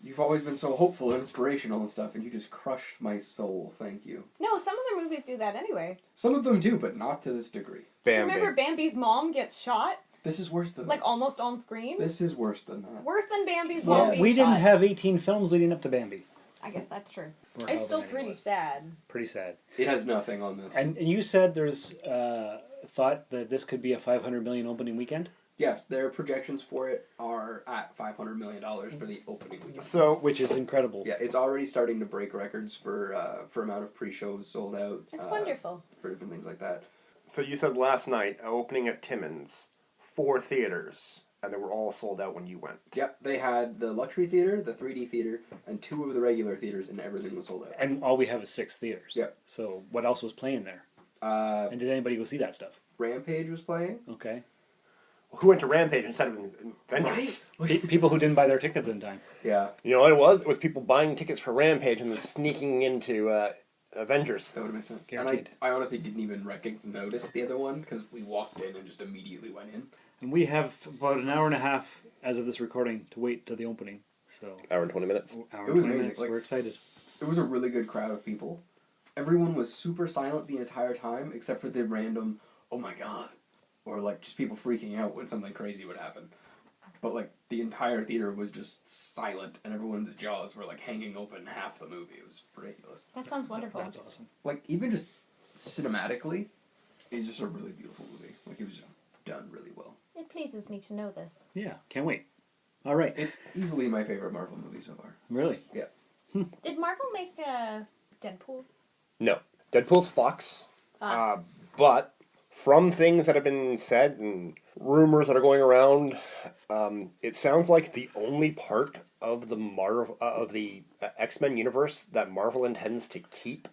Speaker 14: you've always been so hopeful and inspirational and stuff, and you just crushed my soul. Thank you.
Speaker 13: No, some of their movies do that anyway.
Speaker 14: Some of them do, but not to this degree.
Speaker 13: Remember Bambi's mom gets shot?
Speaker 14: This is worse than
Speaker 13: Like almost on screen?
Speaker 14: This is worse than that.
Speaker 13: Worse than Bambi's mom being
Speaker 2: We didn't
Speaker 13: shot.
Speaker 2: have 18 films leading up to Bambi.
Speaker 13: I guess that's true.
Speaker 2: Or
Speaker 13: It's
Speaker 2: however
Speaker 13: still
Speaker 2: many it
Speaker 13: pretty
Speaker 2: was.
Speaker 13: sad.
Speaker 2: Pretty sad.
Speaker 14: It has nothing on this.
Speaker 2: And you said there's thought that this could be a $500 million opening weekend?
Speaker 14: Yes, their projections for it are at $500 million for the opening weekend.
Speaker 7: So,
Speaker 2: which is incredible.
Speaker 14: Yeah, it's already starting to break records for amount of pre-shows sold out.
Speaker 13: It's wonderful.
Speaker 14: For different things like that.
Speaker 7: So you said last night, opening at Timmins, 4 theaters, and they were all sold out when you went.
Speaker 14: Yep, they had the luxury theater, the 3D theater, and 2 of the regular theaters, and everything was sold out.
Speaker 2: And all we have is 6 theaters.
Speaker 14: Yep.
Speaker 2: So what else was playing there? And did anybody go see that stuff?
Speaker 14: Rampage was playing.
Speaker 2: Okay.
Speaker 7: Who went to Rampage instead of Avengers?
Speaker 2: People who didn't buy their tickets in time.
Speaker 14: Yeah.
Speaker 7: You know what it was? It was people buying tickets for Rampage and then sneaking into Avengers.
Speaker 14: That would have made sense.
Speaker 2: Guaranteed.
Speaker 14: And I honestly didn't even notice the other one, because we walked in and just immediately went in.
Speaker 2: And we have about an hour and a half, as of this recording, to wait till the opening. So
Speaker 7: Hour and 20 minutes.
Speaker 2: Hour
Speaker 14: It
Speaker 2: and
Speaker 14: was
Speaker 2: 20
Speaker 14: amazing.
Speaker 2: minutes.
Speaker 14: Like,
Speaker 2: We're excited.
Speaker 14: It was a really good crowd of people. Everyone was super silent the entire time, except for the random, oh my god, or like just people freaking out when something crazy would happen. But like the entire theater was just silent, and everyone's jaws were like hanging open half the movie. It was ridiculous.
Speaker 13: That sounds wonderful.
Speaker 2: That's awesome.
Speaker 14: Like even just cinematically, it's just a really beautiful movie. Like it was just done really well.
Speaker 13: It pleases me to know this.
Speaker 2: Yeah, can't wait. All right.
Speaker 14: It's easily my favorite Marvel movie so far.
Speaker 2: Really?
Speaker 14: Yeah.
Speaker 13: Did Marvel make Deadpool?
Speaker 7: No. Deadpool's Fox. But from things that have been said and rumors that are going around, it sounds like the only part of the X-Men universe that Marvel intends to keep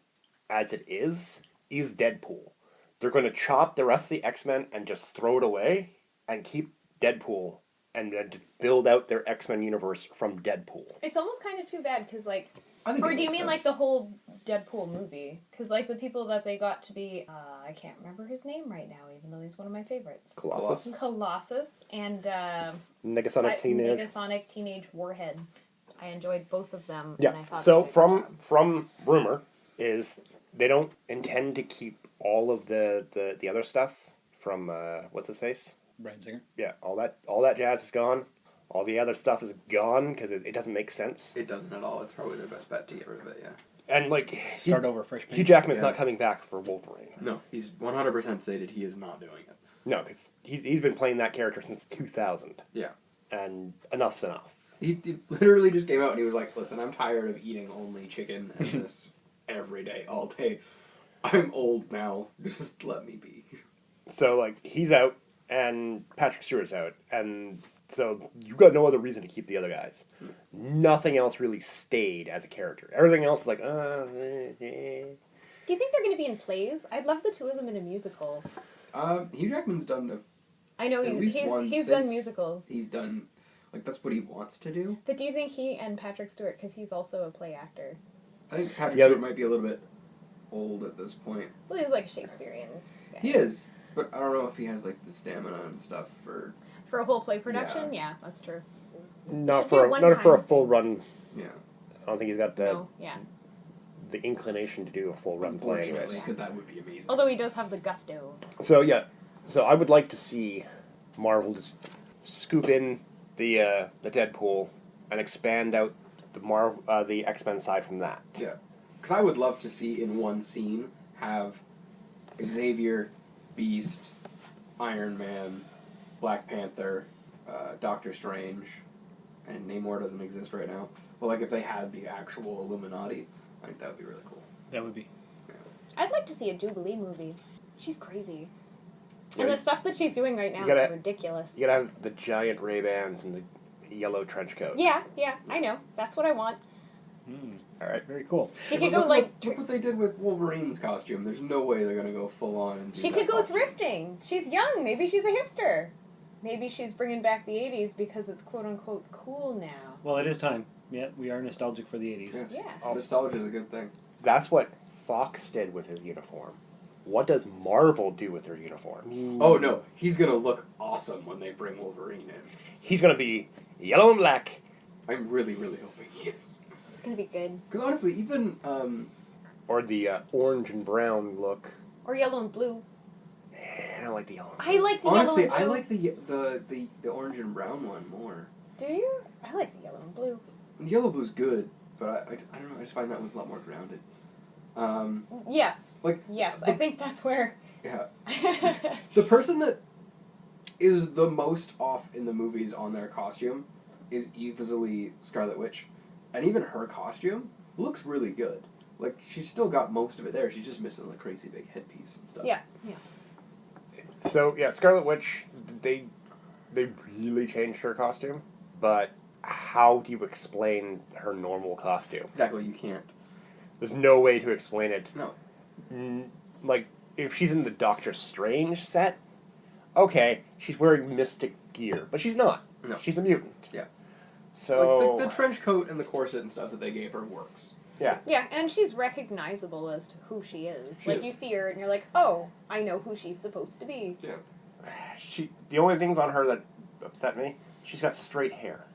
Speaker 7: as it is Deadpool. They're going to chop the rest of the X-Men and just throw it away and keep Deadpool and then just build out their X-Men universe from Deadpool.
Speaker 13: It's almost kind of too bad because, like,
Speaker 14: I think
Speaker 13: or
Speaker 14: it
Speaker 13: do you
Speaker 14: makes
Speaker 13: mean
Speaker 14: sense.
Speaker 13: like the whole Deadpool movie? Because like the people that they got to be, I can't remember his name right now, even though he's one of my favorites. Colossus and
Speaker 7: Negasonic
Speaker 13: Teenage Warhead. I enjoyed both of them.
Speaker 7: Yeah.
Speaker 13: And I thought
Speaker 7: So
Speaker 13: they did a good job.
Speaker 7: from rumor is they don't intend to keep all of the other stuff from what's his face?
Speaker 2: Bryan Singer.
Speaker 7: Yeah, all that jazz is gone. All the other stuff is gone because it doesn't make sense.
Speaker 14: It doesn't at all. It's probably their best bet to get rid of it, yeah.
Speaker 7: And like
Speaker 2: Start over, fresh paint.
Speaker 7: Hugh Jackman's
Speaker 14: Yeah.
Speaker 7: not coming back for Wolverine.
Speaker 14: No, he's 100% stated he is not doing it.
Speaker 7: No, because he's been playing that character since 2000.
Speaker 14: Yeah.
Speaker 7: And enough's enough.
Speaker 14: He literally just came out and he was like, listen, I'm tired of eating only chicken and this every day, all day. I'm old now. Just let me be.
Speaker 7: So, like, he's out, and Patrick Stewart's out, and so you got no other reason to keep the other guys. Nothing else really stayed as a character. Everything else is like,
Speaker 13: Do you think they're going to be in plays? I'd love the two of them in a musical.
Speaker 14: Hugh Jackman's done
Speaker 13: I know
Speaker 14: at least one
Speaker 13: he's done
Speaker 14: since
Speaker 13: musicals.
Speaker 14: He's done, like, that's what he wants to do.
Speaker 13: But do you think he and Patrick Stewart, because he's also a play actor,
Speaker 14: I think Patrick Stewart might be a little bit old at this point.
Speaker 13: well, he's like a Shakespearean guy.
Speaker 14: He is, but I don't know if he has, like, the stamina and stuff for...
Speaker 13: For a whole play production? Yeah, that's true.
Speaker 7: not
Speaker 13: Should
Speaker 7: for
Speaker 13: be
Speaker 7: not for a
Speaker 13: one-time.
Speaker 7: full run.
Speaker 14: Yeah.
Speaker 7: I don't think he's got the
Speaker 13: No, yeah.
Speaker 7: the inclination to do a full run play.
Speaker 14: Unfortunately,
Speaker 7: Anyways.
Speaker 14: because that would be amazing.
Speaker 13: Although he does have the gusto.
Speaker 7: So yeah, so I would like to see Marvel just scoop in the Deadpool and expand out the X-Men side from that.
Speaker 14: Yeah. Because I would love to see in one scene have Xavier, Beast, Iron Man, Black Panther, Doctor Strange, and Namor doesn't exist right now. But like if they had the actual Illuminati, I think that would be really cool.
Speaker 2: That would be.
Speaker 13: I'd like to see a Jubilee movie. She's crazy.
Speaker 7: Yeah,
Speaker 13: And the stuff that she's doing right now
Speaker 7: you gotta-
Speaker 13: is ridiculous.
Speaker 7: You gotta have the giant Ray-Bans and the yellow trench coat.
Speaker 13: Yeah, I know. That's what I want.
Speaker 7: All right.
Speaker 2: Very cool.
Speaker 13: She could go like...
Speaker 14: Look what they did with Wolverine's costume. There's no way they're gonna go full on and do
Speaker 13: She
Speaker 14: that
Speaker 13: could go
Speaker 14: costume.
Speaker 13: thrifting. She's young. Maybe she's a hipster. Maybe she's bringing back the 80s because it's quote-unquote cool now.
Speaker 2: Well, it is time. Yeah, we are nostalgic for the 80s.
Speaker 13: Yeah.
Speaker 14: Nostalgia is a good thing.
Speaker 7: That's what Fox did with his uniform. What does Marvel do with their uniforms?
Speaker 14: Oh no, he's gonna look awesome when they bring Wolverine in.
Speaker 7: He's gonna be yellow and black.
Speaker 14: I'm really, really hoping he is.
Speaker 13: It's gonna be good.
Speaker 14: Because honestly, even
Speaker 7: Or the orange and brown look.
Speaker 13: Or yellow and blue.
Speaker 7: I don't like the yellow.
Speaker 13: I like the
Speaker 14: honestly,
Speaker 13: yellow and blue.
Speaker 14: I like the orange and brown one more.
Speaker 13: Do you? I like the yellow and blue.
Speaker 14: The yellow blue's good, but I don't know. I just find that one's a lot more grounded.
Speaker 13: Yes.
Speaker 14: Like
Speaker 13: Yes, I think that's where...
Speaker 14: Yeah. The person that is the most off in the movies on their costume is easily Scarlet Witch. And even her costume looks really good. Like, she's still got most of it there. She's just missing the crazy big headpiece and stuff.
Speaker 13: Yeah.
Speaker 7: So yeah, Scarlet Witch, they really changed her costume, but how do you explain her normal costume?
Speaker 14: Exactly, you can't.
Speaker 7: There's no way to explain it.
Speaker 14: No.
Speaker 7: Like, if she's in the Doctor Strange set, okay, she's wearing mystic gear, but she's not.
Speaker 14: No.
Speaker 7: She's a mutant.
Speaker 14: Yeah.
Speaker 7: So...
Speaker 14: Like, the trench coat and the corset and stuff that they gave her works.
Speaker 7: Yeah.
Speaker 13: Yeah, and she's recognizable as to who she is.
Speaker 14: She
Speaker 13: Like,
Speaker 14: is.
Speaker 13: you see her and you're like, oh, I know who she's supposed to be.
Speaker 14: Yeah.
Speaker 7: The only things on her that upset me, she's got straight hair.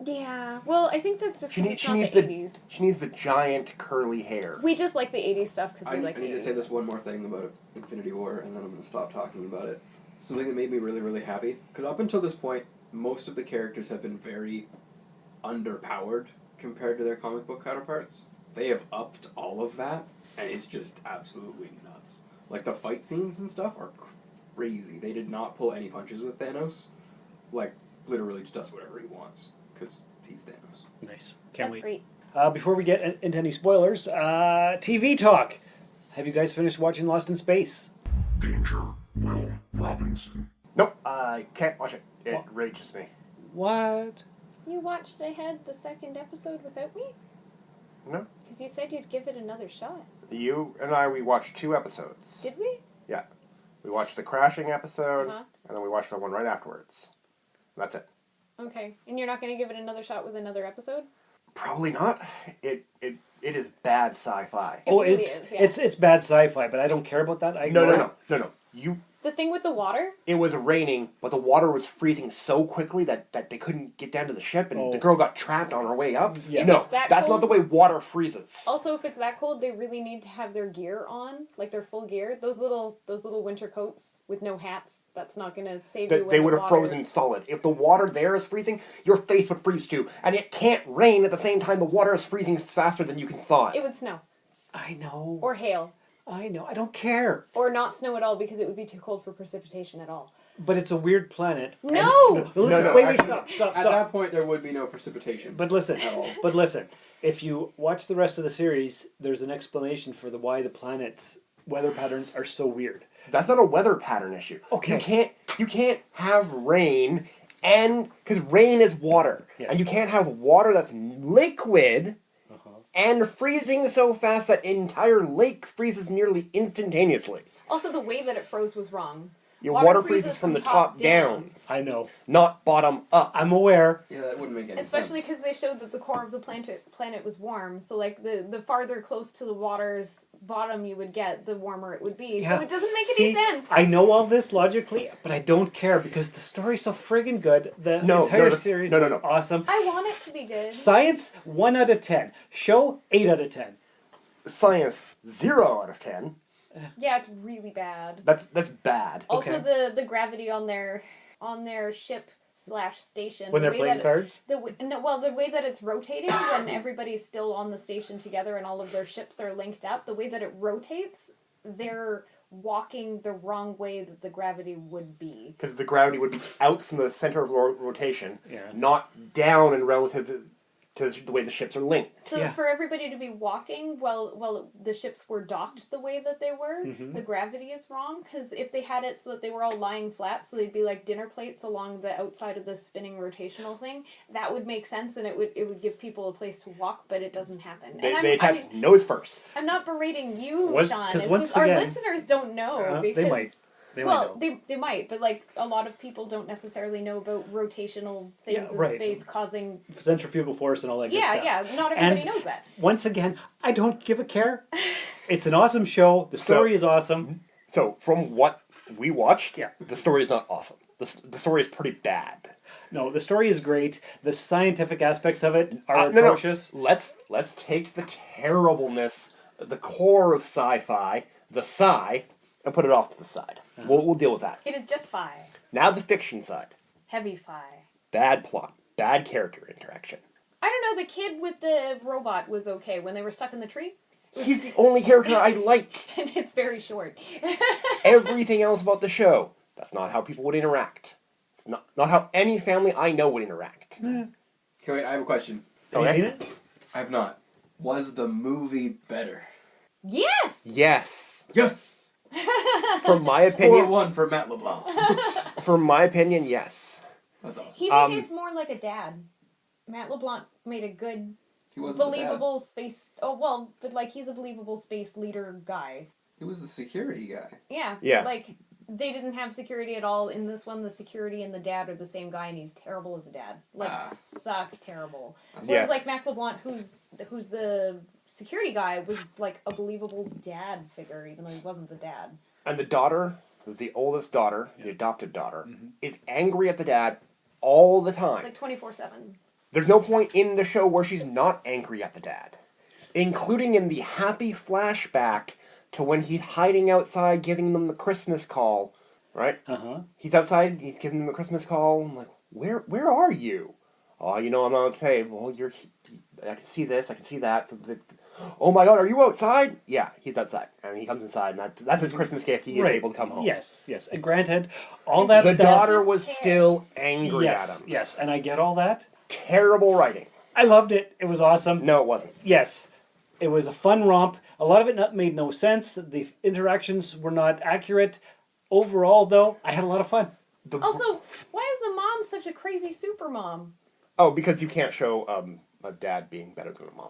Speaker 13: Yeah, well, I think that's just because it's not the 80s.
Speaker 7: She needs the giant curly hair.
Speaker 13: We just like the 80s stuff because
Speaker 14: I
Speaker 13: we like
Speaker 14: need
Speaker 13: the
Speaker 14: to
Speaker 13: 80s.
Speaker 14: say this one more thing about Infinity War, and then I'm going to stop talking about it. Something that made me really, really happy. Because up until this point, most of the characters have been very underpowered compared to their comic book counterparts. They have upped all of that, and it's just absolutely nuts. Like, the fight scenes and stuff are crazy. They did not pull any punches with Thanos. Like, literally just does whatever he wants, because he's Thanos.
Speaker 2: Nice. Can't
Speaker 13: That's
Speaker 2: wait.
Speaker 13: great.
Speaker 2: Before we get into any spoilers, TV talk. Have you guys finished watching Lost in Space?
Speaker 15: Danger, Will Robinson.
Speaker 7: Nope, I can't watch it. It rages me.
Speaker 2: What?
Speaker 13: You watched ahead the second episode without me?
Speaker 7: No.
Speaker 13: Because you said you'd give it another shot.
Speaker 7: You and I, we watched 2 episodes.
Speaker 13: Did we?
Speaker 7: Yeah. We watched the crashing episode,
Speaker 13: Uh-huh.
Speaker 7: and then we watched the one right afterwards. That's it.
Speaker 13: Okay. And you're not going to give it another shot with another episode?
Speaker 7: Probably not. It is bad sci-fi.
Speaker 2: It's bad sci-fi, but I don't care about that.
Speaker 7: No.
Speaker 13: The thing with the water?
Speaker 7: It was raining, but the water was freezing so quickly that they couldn't get down to the ship, and the girl got trapped on her way up.
Speaker 13: Yes.
Speaker 7: No,
Speaker 13: If it's that
Speaker 7: that's
Speaker 13: cold-
Speaker 7: not the way water freezes.
Speaker 13: Also, if it's that cold, they really need to have their gear on, like their full gear. Those little winter coats with no hats. That's not going to save you. When
Speaker 7: They
Speaker 13: the
Speaker 7: would have
Speaker 13: water...
Speaker 7: frozen solid. If the water there is freezing, your face would freeze too. And it can't rain at the same time the water is freezing faster than you can thaw it.
Speaker 13: It would snow.
Speaker 2: I know.
Speaker 13: Or hail.
Speaker 2: I know. I don't care.
Speaker 13: Or not snow at all because it would be too cold for precipitation at all.
Speaker 2: But it's a weird planet.
Speaker 13: No!
Speaker 2: Listen, wait, stop.
Speaker 14: At that point, there would be no precipitation.
Speaker 2: But listen,
Speaker 14: at all.
Speaker 2: if you watch the rest of the series, there's an explanation for why the planet's weather patterns are so weird.
Speaker 7: That's not a weather pattern issue.
Speaker 2: Okay.
Speaker 7: You can't have rain, and because rain is water, and you can't have water that's liquid and freezing so fast that an entire lake freezes nearly instantaneously.
Speaker 13: Also, the way that it froze was wrong.
Speaker 7: Your water freezes from the top down.
Speaker 2: I know.
Speaker 7: Not bottom up.
Speaker 2: I'm aware.
Speaker 14: Yeah, that wouldn't make any
Speaker 13: Especially
Speaker 14: sense.
Speaker 13: because they showed that the core of the planet was warm. So, like, the farther close to the water's bottom you would get, the warmer it would be.
Speaker 2: Yeah.
Speaker 13: So it doesn't make
Speaker 2: See,
Speaker 13: any sense.
Speaker 2: I know all this logically, but I don't care because the story's so friggin' good. The entire series was awesome.
Speaker 13: I want it to be good.
Speaker 2: Science, 1 out of 10. Show, 8 out of 10.
Speaker 7: Science, 0 out of 10.
Speaker 13: Yeah, it's really bad.
Speaker 7: That's bad.
Speaker 13: Also, the gravity on their ship / station.
Speaker 2: When
Speaker 13: the
Speaker 2: they're
Speaker 13: way
Speaker 2: playing
Speaker 13: that
Speaker 2: cards?
Speaker 13: The way that it's rotating when everybody's still on the station together and all of their ships are linked up, the way that it rotates, they're walking the wrong way that the gravity would be.
Speaker 7: Because the gravity would be out from the center of rotation, not down in relative to the way the ships are linked.
Speaker 13: So for everybody to be walking while the ships were docked the way that they were,
Speaker 7: Mhm.
Speaker 13: the gravity is wrong. Because if they had it so that they were all lying flat, so they'd be like dinner plates along the outside of the spinning rotational thing, that would make sense and it would give people a place to walk. But it doesn't happen.
Speaker 7: They attach nose first.
Speaker 13: I'm not berating you,
Speaker 2: What-
Speaker 13: Sean.
Speaker 2: 'cause
Speaker 13: It's
Speaker 2: once
Speaker 13: just our
Speaker 2: again-
Speaker 13: listeners don't know.
Speaker 2: They
Speaker 13: because,
Speaker 2: might. They might know.
Speaker 13: they might, but like a lot of people don't necessarily know about rotational things
Speaker 2: Yeah,
Speaker 13: in
Speaker 2: right.
Speaker 13: space causing.
Speaker 2: Centrifugal force and all that good
Speaker 13: Yeah,
Speaker 2: stuff.
Speaker 13: yeah. Not everybody
Speaker 2: And
Speaker 13: knows that.
Speaker 2: Once again, I don't give a care. It's an awesome show. The story is awesome.
Speaker 7: So, from what we watched, the story is not awesome. The story is pretty bad.
Speaker 2: No, the story is great. The scientific aspects of it are
Speaker 7: No.
Speaker 2: atrocious.
Speaker 7: Let's take the terribleness, the core of sci-fi, the sci, and put it off to the side. We'll deal with that.
Speaker 13: It is just fi.
Speaker 7: Now the fiction side.
Speaker 13: Heavy fi.
Speaker 7: Bad plot. Bad character interaction.
Speaker 13: I don't know, the kid with the robot was okay when they were stuck in the tree.
Speaker 7: He's the only character I like.
Speaker 13: And it's very short.
Speaker 7: Everything else about the show, that's not how people would interact. It's not how any family I know would interact.
Speaker 14: Okay, wait, I have a question.
Speaker 7: Have you seen it?
Speaker 14: I have not. Was the movie better?
Speaker 13: Yes!
Speaker 7: Yes.
Speaker 14: Yes!
Speaker 7: From my opinion...
Speaker 14: Score 1 for Matt LeBlanc.
Speaker 7: From my opinion, yes.
Speaker 14: That's awesome.
Speaker 13: He behaved more like a dad. Matt LeBlanc made a good,
Speaker 14: He wasn't the dad.
Speaker 13: believable space... Oh, well, but like he's a believable space leader guy.
Speaker 14: He was the security guy.
Speaker 13: Yeah.
Speaker 7: Yeah.
Speaker 13: Like, they didn't have security at all. In this one, the security and the dad are the same guy, and he's terrible as a dad. Like, suck terrible. Whereas, like, Mac LeBlanc, who's the security guy, was, like, a believable dad figure, even though he wasn't the dad.
Speaker 7: And the daughter, the oldest daughter, the adopted daughter, is angry at the dad all the time.
Speaker 13: Like, 24/7.
Speaker 7: There's no point in the show where she's not angry at the dad. Including in the happy flashback to when he's hiding outside giving them the Christmas call, right? He's outside, he's giving them the Christmas call. I'm like, where are you? Oh, you know, I'm outside. Well, I can see this, I can see that. So oh my God, are you outside? Yeah, he's outside. And he comes inside, and that's his Christmas gift. He is able to come home.
Speaker 2: Yes. And granted, all that
Speaker 7: the
Speaker 2: stuff...
Speaker 7: daughter was still angry at him.
Speaker 2: Yes, and I get all that.
Speaker 7: Terrible writing.
Speaker 2: I loved it. It was awesome.
Speaker 7: No, it wasn't.
Speaker 2: Yes. It was a fun romp. A lot of it made no sense. The interactions were not accurate. Overall, though, I had a lot of fun.
Speaker 13: Also, why is the mom such a crazy super mom?
Speaker 7: Oh, because you can't show a dad being better than a mom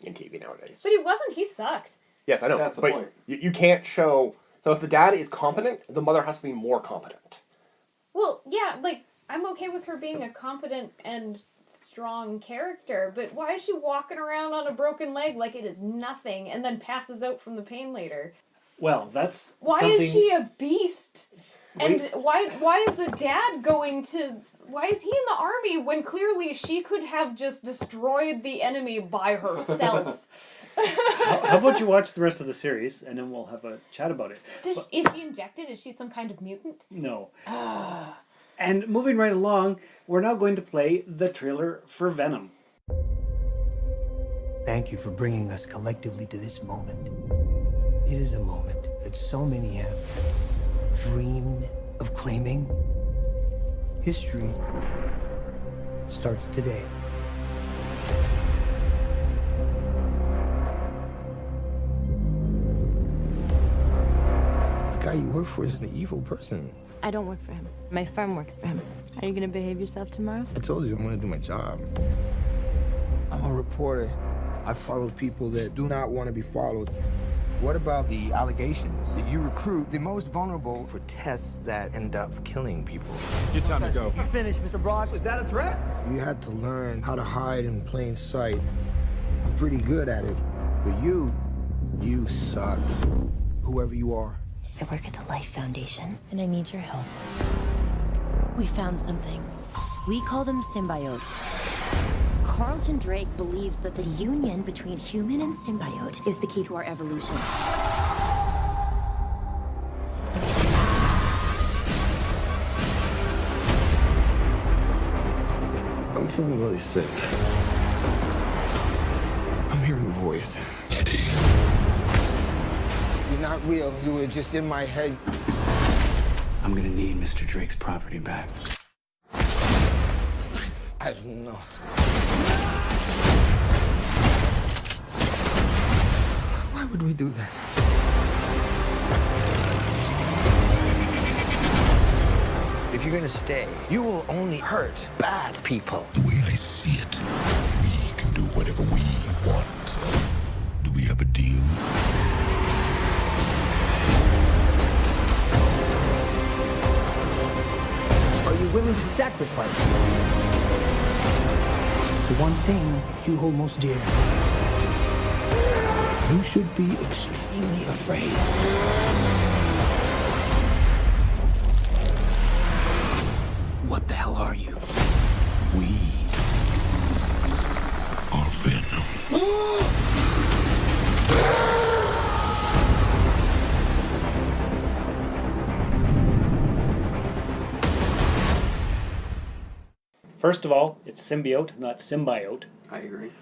Speaker 7: in TV nowadays.
Speaker 13: But he wasn't. He sucked.
Speaker 7: Yes, I know.
Speaker 14: That's the
Speaker 7: but
Speaker 14: point.
Speaker 7: you can't show So if the dad is competent, the mother has to be more competent.
Speaker 13: Well, yeah, like, I'm okay with her being a competent and strong character, but why is she walking around on a broken leg like it is nothing and then passes out from the pain later?
Speaker 2: Well, that's
Speaker 13: Why
Speaker 2: something...
Speaker 13: is she a beast? And why is the dad going to... Why is he in the army when clearly she could have just destroyed the enemy by herself?
Speaker 2: How about you watch the rest of the series, and then we'll have a chat about it.
Speaker 13: Is she injected? Is she some kind of mutant?
Speaker 2: No. And moving right along, we're now going to play the trailer for Venom.
Speaker 20: Thank you for bringing us collectively to this moment. It is a moment that so many have dreamed of claiming. History starts today.
Speaker 21: The guy you work for is an evil person.
Speaker 22: I don't work for him. My firm works for him. Are you gonna behave yourself tomorrow?
Speaker 21: I told you I'm gonna do my job. I'm a reporter. I follow people that do not want to be followed. What about the allegations that you recruit the most vulnerable for tests that end up killing people? Your time to go.
Speaker 20: You finished, Mr. Brock?
Speaker 21: Was that a threat? You had to learn how to hide in plain sight. I'm pretty good at it. But you suck. Whoever you are.
Speaker 22: I work at the Life Foundation, and I need your help. We found something. We call them symbiotes. Carlton Drake believes that the union between human and symbiote is the key to our evolution.
Speaker 21: I'm feeling really sick. I'm hearing a voice. Eddie. You're not real. You were just in my head.
Speaker 20: I'm gonna need Mr. Drake's property back.
Speaker 21: I don't know. Why would we do that? If you're gonna stay, you will only hurt bad people.
Speaker 15: The way I see it, we can do whatever we want. Do we have a deal?
Speaker 20: Are you willing to sacrifice the one thing you hold most dear? You should be extremely afraid. What the hell are you?
Speaker 15: We are Venom.
Speaker 2: First of all, it's symbiote, not symbiote.
Speaker 14: I agree.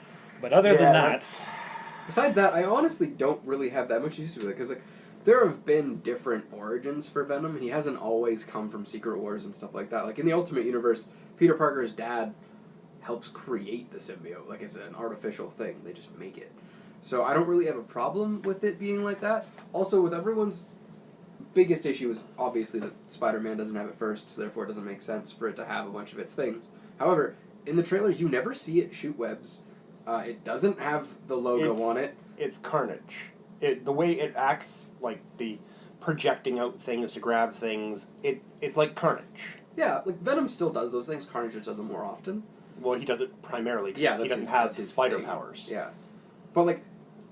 Speaker 2: But other than that...
Speaker 14: Besides that, I honestly don't really have that much use with it, because like, there have been different origins for Venom. He hasn't always come from Secret Wars and stuff like that. Like, in the Ultimate Universe, Peter Parker's dad helps create the symbiote. Like, it's an artificial thing. They just make it. So I don't really have a problem with it being like that. Also, with everyone's biggest issue is obviously that Spider-Man doesn't have it first, so therefore it doesn't make sense for it to have a bunch of its things. However, in the trailer, you never see it shoot webs. It doesn't have the logo on it.
Speaker 7: It's Carnage. The way it acts, like the projecting out things to grab things, it's like Carnage.
Speaker 14: Yeah, like Venom still does those things. Carnage just does them more often.
Speaker 7: Well, he does it primarily because he doesn't have his spider powers.
Speaker 14: Yeah. But like,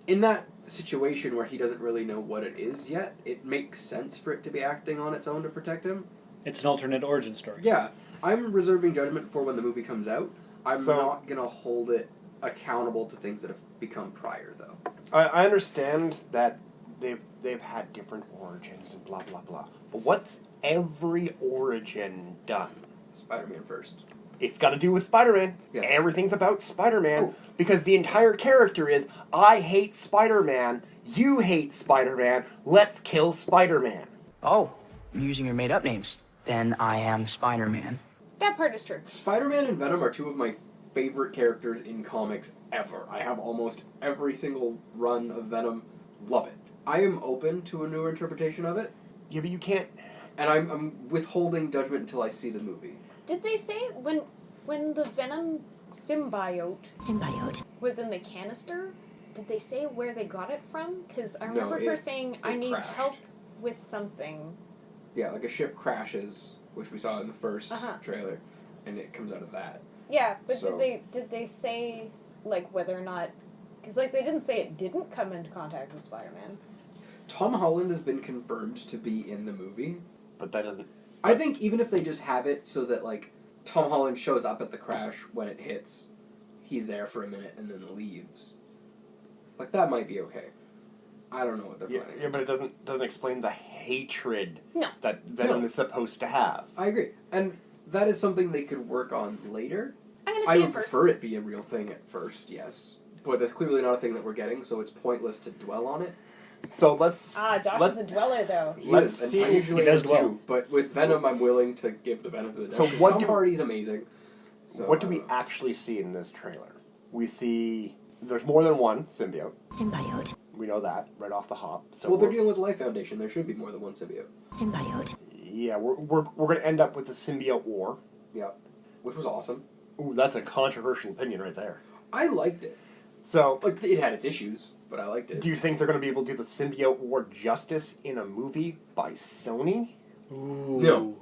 Speaker 14: in that situation where he doesn't really know what it is yet, it makes sense for it to be acting on its own to protect him.
Speaker 2: It's an alternate origin story.
Speaker 14: Yeah. I'm reserving judgment for when the movie comes out. I'm not going to hold it accountable to things that have become prior, though.
Speaker 7: I understand that they've had different origins and blah, blah, blah. But what's every origin done?
Speaker 14: Spider-Man first.
Speaker 7: It's got to do with Spider-Man.
Speaker 14: Yes.
Speaker 7: Everything's about Spider-Man. Because the entire character is, I hate Spider-Man, you hate Spider-Man, let's kill Spider-Man.
Speaker 23: Oh, you're using your made-up names. Then I am Spider-Man.
Speaker 13: That part is true.
Speaker 14: Spider-Man and Venom are two of my favorite characters in comics ever. I have almost every single run of Venom. Love it. I am open to a newer interpretation of it.
Speaker 7: Yeah, but you can't...
Speaker 14: And I'm withholding judgment until I see the movie.
Speaker 13: Did they say when the Venom symbiote was in the canister, did they say where they got it from? Because I remember her saying, I need help with something.
Speaker 14: Yeah, like a ship crashes, which we saw in the first
Speaker 13: Uh-huh.
Speaker 14: trailer, and it comes out of that.
Speaker 13: Yeah, but
Speaker 14: So-
Speaker 13: did they say like whether or not? Because like they didn't say it didn't come into contact with Spider-Man.
Speaker 14: Tom Holland has been confirmed to be in the movie.
Speaker 7: But that doesn't...
Speaker 14: I think even if they just have it so that, like, Tom Holland shows up at the crash when it hits, he's there for a minute and then leaves. Like, that might be okay. I don't know what they're planning.
Speaker 7: Yeah, but it doesn't explain the hatred
Speaker 13: No.
Speaker 7: that Venom is supposed to have.
Speaker 14: I agree. And that is something they could work on later.
Speaker 13: I'm gonna
Speaker 14: I
Speaker 13: see
Speaker 14: would
Speaker 13: it first.
Speaker 14: prefer it be a real thing at first, yes. But that's clearly not a thing that we're getting, so it's pointless to dwell on it.
Speaker 7: So let's...
Speaker 13: Josh is a dweller though.
Speaker 14: Let's
Speaker 7: see.
Speaker 14: see. I usually
Speaker 2: He does
Speaker 14: am
Speaker 2: dwell.
Speaker 14: too, but with Venom, I'm willing to give the benefit of the doubt.
Speaker 7: So
Speaker 14: 'cause
Speaker 7: what
Speaker 14: Tom
Speaker 7: do-
Speaker 14: Hardy's amazing. So,
Speaker 7: what do we actually see in this trailer? We see... There's more than one symbiote.
Speaker 22: Symbiote.
Speaker 7: We know that right off the hop. So
Speaker 14: Well, they're
Speaker 7: we're-
Speaker 14: dealing with the Life Foundation. There should be more than one symbiote.
Speaker 22: Symbiote.
Speaker 7: Yeah, we're going to end up with a symbiote war.
Speaker 14: Yeah, which was awesome.
Speaker 7: Ooh, that's a controversial opinion right there.
Speaker 14: I liked it.
Speaker 7: So,
Speaker 14: Like, it had its issues, but I liked it.
Speaker 7: do you think they're going to be able to do the symbiote war justice in a movie by Sony?
Speaker 2: Ooh.
Speaker 14: No.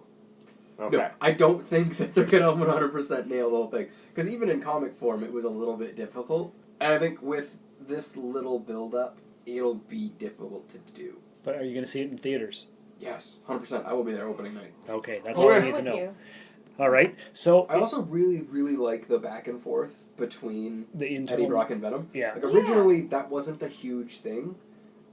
Speaker 7: Okay.
Speaker 14: No, I don't think that they're going to 100% nail the whole thing. Because even in comic form, it was a little bit difficult. And I think with this little build-up, it'll be difficult to do.
Speaker 2: But are you going to see it in theaters?
Speaker 14: Yes, 100%. I will be there opening night.
Speaker 2: Okay, that's all I need to know. All right, so
Speaker 14: I also really, really like the back and forth between
Speaker 2: the
Speaker 14: Eddie Brock and Venom.
Speaker 2: Yeah.
Speaker 14: Like, originally, that wasn't a huge thing.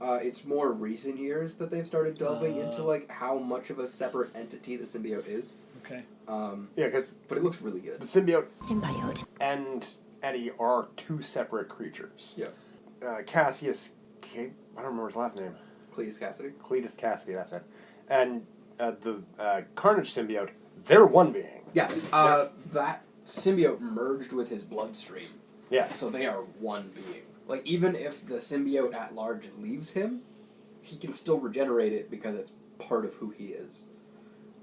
Speaker 14: It's more recent years that they've started delving into, like, how much of a separate entity the symbiote is.
Speaker 2: Okay.
Speaker 7: Yeah, because...
Speaker 14: But it looks really good.
Speaker 7: The
Speaker 22: Symbiote.
Speaker 7: and Eddie are two separate creatures.
Speaker 14: Yeah.
Speaker 7: Cassius... I don't remember his last name.
Speaker 14: Cletus Cassidy.
Speaker 7: Cletus Cassidy, that's it. And the Carnage symbiote, they're one being.
Speaker 14: Yes. That symbiote merged with his bloodstream.
Speaker 7: Yeah.
Speaker 14: So they are one being. Like, even if the symbiote at large leaves him, he can still regenerate it because it's part of who he is.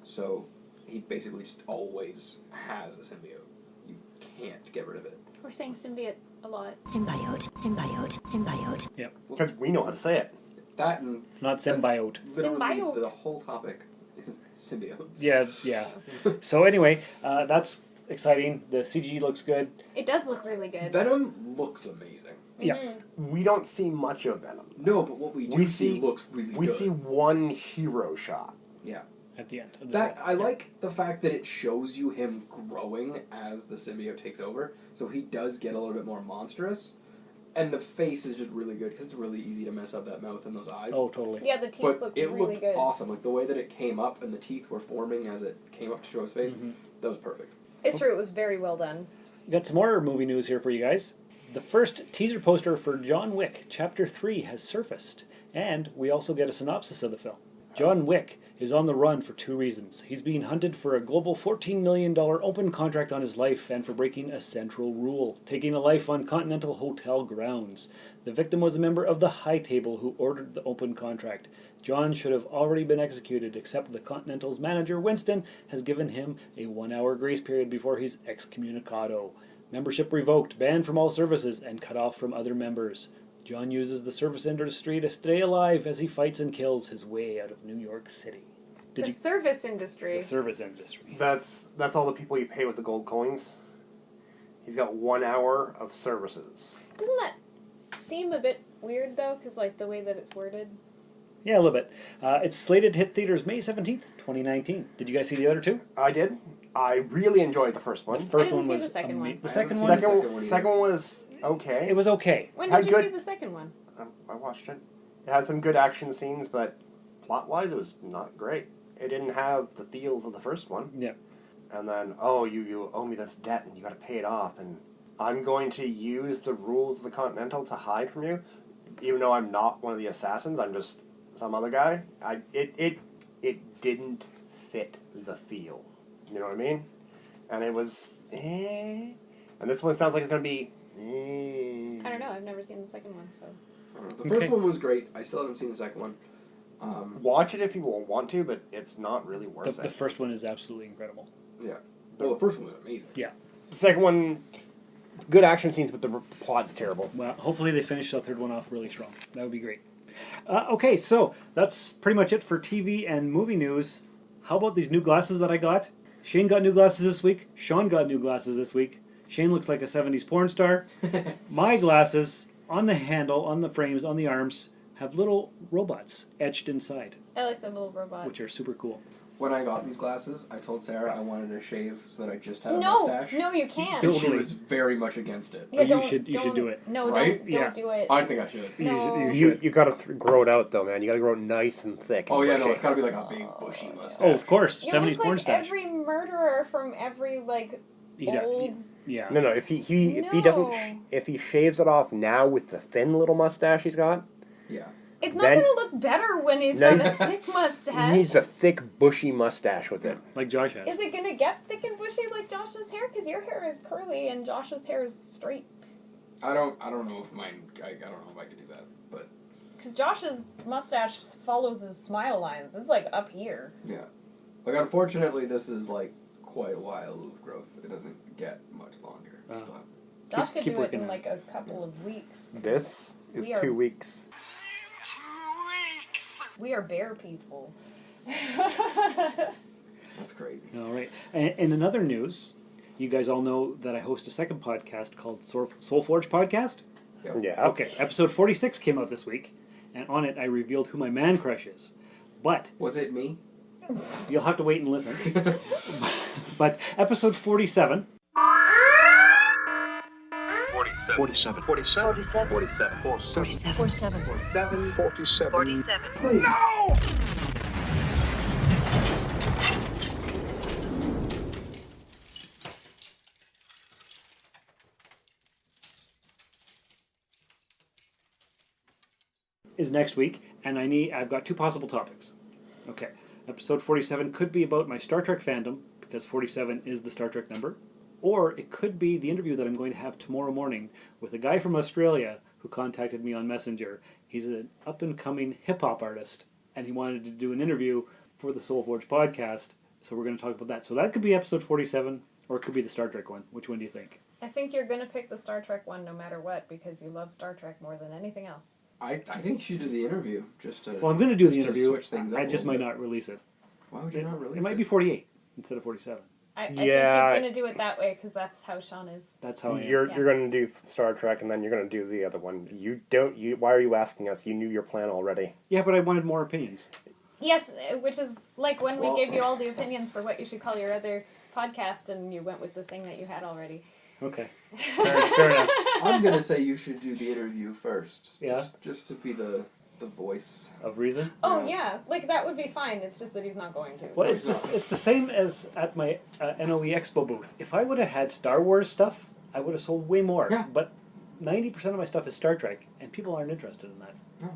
Speaker 14: So he basically just always has a symbiote. You can't get rid of it.
Speaker 13: We're saying symbiote a lot.
Speaker 22: Symbiote. Symbiote. Symbiote.
Speaker 2: Yep.
Speaker 7: Because we know how to say it.
Speaker 14: That and...
Speaker 2: It's not symbiote.
Speaker 14: Literally,
Speaker 13: Symbiote.
Speaker 14: the whole topic is symbiotes.
Speaker 2: Yeah. So anyway, that's exciting. The CG looks good.
Speaker 13: It does look really good.
Speaker 14: Venom looks amazing.
Speaker 2: Yeah.
Speaker 7: We don't see much of Venom.
Speaker 14: No, but what we do see looks really
Speaker 7: We
Speaker 14: good.
Speaker 7: see one hero shot.
Speaker 14: Yeah.
Speaker 2: At the end. Of
Speaker 14: That I like the fact that it shows you him growing as the symbiote takes over, so he does get a little bit more monstrous, and the face is just really good because it's really easy to mess up that mouth and those eyes.
Speaker 2: Oh, totally.
Speaker 13: Yeah, the teeth
Speaker 14: But
Speaker 13: look
Speaker 14: it
Speaker 13: really
Speaker 14: looked
Speaker 13: good.
Speaker 14: awesome, like the way that it came up and the teeth were forming as it came up to show his face.
Speaker 2: Mm-hmm.
Speaker 14: That was perfect.
Speaker 13: It's true. It was very well done.
Speaker 2: We got some more movie news here for you guys. The first teaser poster for John Wick Chapter 3 has surfaced, and we also get a synopsis of the film. John Wick is on the run for two reasons. He's being hunted for a global $14 million open contract on his life and for breaking a central rule, taking a life on Continental Hotel grounds. The victim was a member of the High Table who ordered the open contract. John should have already been executed, except the Continental's manager, Winston, has given him a 1-hour grace period before he's excommunicado. Membership revoked, banned from all services, and cut off from other members. John uses the service industry to stay alive as he fights and kills his way out of New York City.
Speaker 13: The service industry.
Speaker 2: The service industry.
Speaker 7: That's all the people you pay with the gold coins. He's got 1 hour of services.
Speaker 13: Doesn't that seem a bit weird though? Because like the way that it's worded.
Speaker 2: Yeah, a little bit. It's slated to hit theaters May 17th, 2019. Did you guys see the other two?
Speaker 7: I did. I really enjoyed the first one.
Speaker 2: The first
Speaker 13: I didn't
Speaker 2: one
Speaker 13: see
Speaker 2: was
Speaker 13: the second one.
Speaker 2: The second one.
Speaker 7: Second one was okay.
Speaker 2: It was okay.
Speaker 13: When
Speaker 7: Had
Speaker 13: did you
Speaker 7: good-
Speaker 13: see the second one?
Speaker 7: I watched it. It had some good action scenes, but plot-wise, it was not great. It didn't have the feels of the first one.
Speaker 2: Yeah.
Speaker 7: And then, you owe me this debt, and you got to pay it off, and I'm going to use the rules of the Continental to hide from you, even though I'm not one of the assassins. I'm just some other guy. It didn't fit the feel. You know what I mean? And it was And this one sounds like it's going to be
Speaker 13: I don't know. I've never seen the second one, so.
Speaker 14: The first one was great. I still haven't seen the second one.
Speaker 7: Watch it if you want to, but it's not really worth it.
Speaker 2: The first one is absolutely incredible.
Speaker 14: Yeah. Well, the first one was amazing.
Speaker 2: Yeah.
Speaker 7: The second one, good action scenes, but the plot's terrible.
Speaker 2: Well, hopefully they finish the third one off really strong. That would be great. Okay, so that's pretty much it for TV and movie news. How about these new glasses that I got? Shane got new glasses this week. Sean got new glasses this week. Shane looks like a 70s porn star. My glasses, on the handle, on the frames, on the arms, have little robots etched inside.
Speaker 13: I like the little robots.
Speaker 2: Which are super cool.
Speaker 14: When I got these glasses, I told Sarah I wanted to shave so that I just had a mustache.
Speaker 13: No, you can't.
Speaker 14: And she was very much against it.
Speaker 13: Yeah,
Speaker 2: you should do it.
Speaker 13: No,
Speaker 14: right?
Speaker 13: don't do it.
Speaker 14: I think I should.
Speaker 13: No.
Speaker 7: You gotta grow it out though, man. You gotta grow it nice and thick.
Speaker 14: Oh
Speaker 7: and
Speaker 14: yeah, no,
Speaker 7: bushy.
Speaker 14: it's gotta be like a big bushy mustache.
Speaker 2: Oh, of course.
Speaker 13: You
Speaker 2: 70s
Speaker 13: look
Speaker 2: porn
Speaker 13: like
Speaker 2: stash.
Speaker 13: every murderer from every old.
Speaker 2: Yeah.
Speaker 7: No. If he doesn't if he shaves it off now with the thin little mustache he's got.
Speaker 14: Yeah.
Speaker 13: It's not going to look better when he's got a thick mustache.
Speaker 7: He needs a thick, bushy mustache with it.
Speaker 2: Like Josh has.
Speaker 13: Is it going to get thick and bushy like Josh's hair? Because your hair is curly and Josh's hair is straight.
Speaker 14: I don't know if mine. I don't know if I could do that, but.
Speaker 13: Because Josh's mustache follows his smile lines. It's like up here.
Speaker 14: Yeah. Like unfortunately, this is like quite a while of growth. It doesn't get much longer. But
Speaker 13: Josh could do it in like a couple of weeks.
Speaker 7: This is
Speaker 13: We are-
Speaker 7: 2 weeks.
Speaker 13: We are bear people.
Speaker 14: That's crazy.
Speaker 2: All right. And in another news, you guys all know that I host a second podcast called Soul Forge Podcast?
Speaker 7: Yeah.
Speaker 2: Okay. Episode 46 came out this week, and on it I revealed who my man crush is. But...
Speaker 14: Was it me?
Speaker 2: You'll have to wait and listen. But episode 47...
Speaker 17: 47. 47. 47.
Speaker 16: 47. 47.
Speaker 17: 47. 47.
Speaker 16: 47.
Speaker 17: No!
Speaker 2: is next week, and I've got 2 possible topics. Okay. Episode 47 could be about my Star Trek fandom, because 47 is the Star Trek number. Or it could be the interview that I'm going to have tomorrow morning with a guy from Australia who contacted me on Messenger. He's an up-and-coming hip-hop artist, and he wanted to do an interview for the Soul Forge podcast, so we're going to talk about that. So that could be episode 47, or it could be the Star Trek one. Which one do you think?
Speaker 13: I think you're going to pick the Star Trek one no matter what, because you love Star Trek more than anything else.
Speaker 14: I think you should do the interview just to.
Speaker 2: Well, I'm going to do the
Speaker 14: just to
Speaker 2: interview.
Speaker 14: switch things up
Speaker 2: I
Speaker 14: a
Speaker 2: just
Speaker 14: little
Speaker 2: might
Speaker 14: bit.
Speaker 2: not release it.
Speaker 14: Why would you not release it?
Speaker 2: It might be 48 instead of 47.
Speaker 13: I think he's going to do it that way because that's how Sean is.
Speaker 2: That's how I am.
Speaker 7: You're going to do Star Trek, and then you're going to do the other one. Why are you asking us? You knew your plan already.
Speaker 2: Yeah, but I wanted more opinions.
Speaker 13: Yes, which is like when we gave you all the opinions for what you should call your other podcast, and you went with the thing that you had already.
Speaker 2: Okay. Fair enough.
Speaker 14: I'm going to say you should do the interview first.
Speaker 2: Yeah?
Speaker 14: Just to be the voice.
Speaker 2: Of reason?
Speaker 13: Oh, yeah. Like, that would be fine. It's just that he's not going to.
Speaker 2: Well, it's the same as at my NOE Expo booth. If I would have had Star Wars stuff, I would have sold way more.
Speaker 14: Yeah.
Speaker 2: But 90% of my stuff is Star Trek, and people aren't interested in that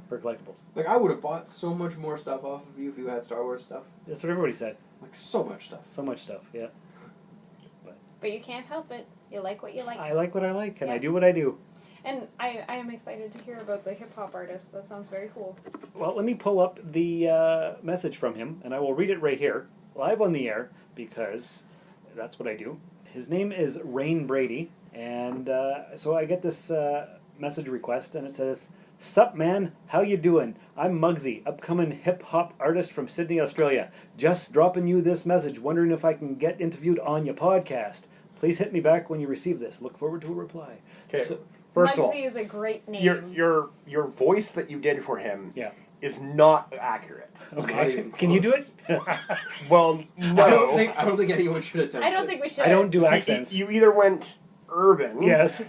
Speaker 2: for collectibles.
Speaker 14: Like, I would have bought so much more stuff off of you if you had Star Wars stuff.
Speaker 2: That's what everybody said.
Speaker 14: Like, so much stuff.
Speaker 2: So much stuff, yeah.
Speaker 13: But you can't help it. You like what you like.
Speaker 2: I like what I like, and I
Speaker 13: Yeah.
Speaker 2: do what I do.
Speaker 13: And I am excited to hear about the hip-hop artist. That sounds very cool.
Speaker 2: Well, let me pull up the message from him, and I will read it right here, live on the air, because that's what I do. His name is Rain Brady, and so I get this message request, and it says, "Sup, man? How you doing? I'm Muggsy, upcoming hip-hop artist from Sydney, Australia. Just dropping you this message, wondering if I can get interviewed on your podcast. Please hit me back when you receive this. Look forward to a reply."
Speaker 7: Okay.
Speaker 2: So,
Speaker 7: First of all,
Speaker 13: Muggsy is a great name.
Speaker 7: your voice that you did for him
Speaker 2: Yeah.
Speaker 7: is not accurate.
Speaker 2: Okay. Can you do it?
Speaker 7: Well, no.
Speaker 14: I don't think anyone should attempt
Speaker 13: I don't think we should.
Speaker 2: I don't do
Speaker 7: See,
Speaker 2: accents.
Speaker 7: You either went urban,
Speaker 2: Yes.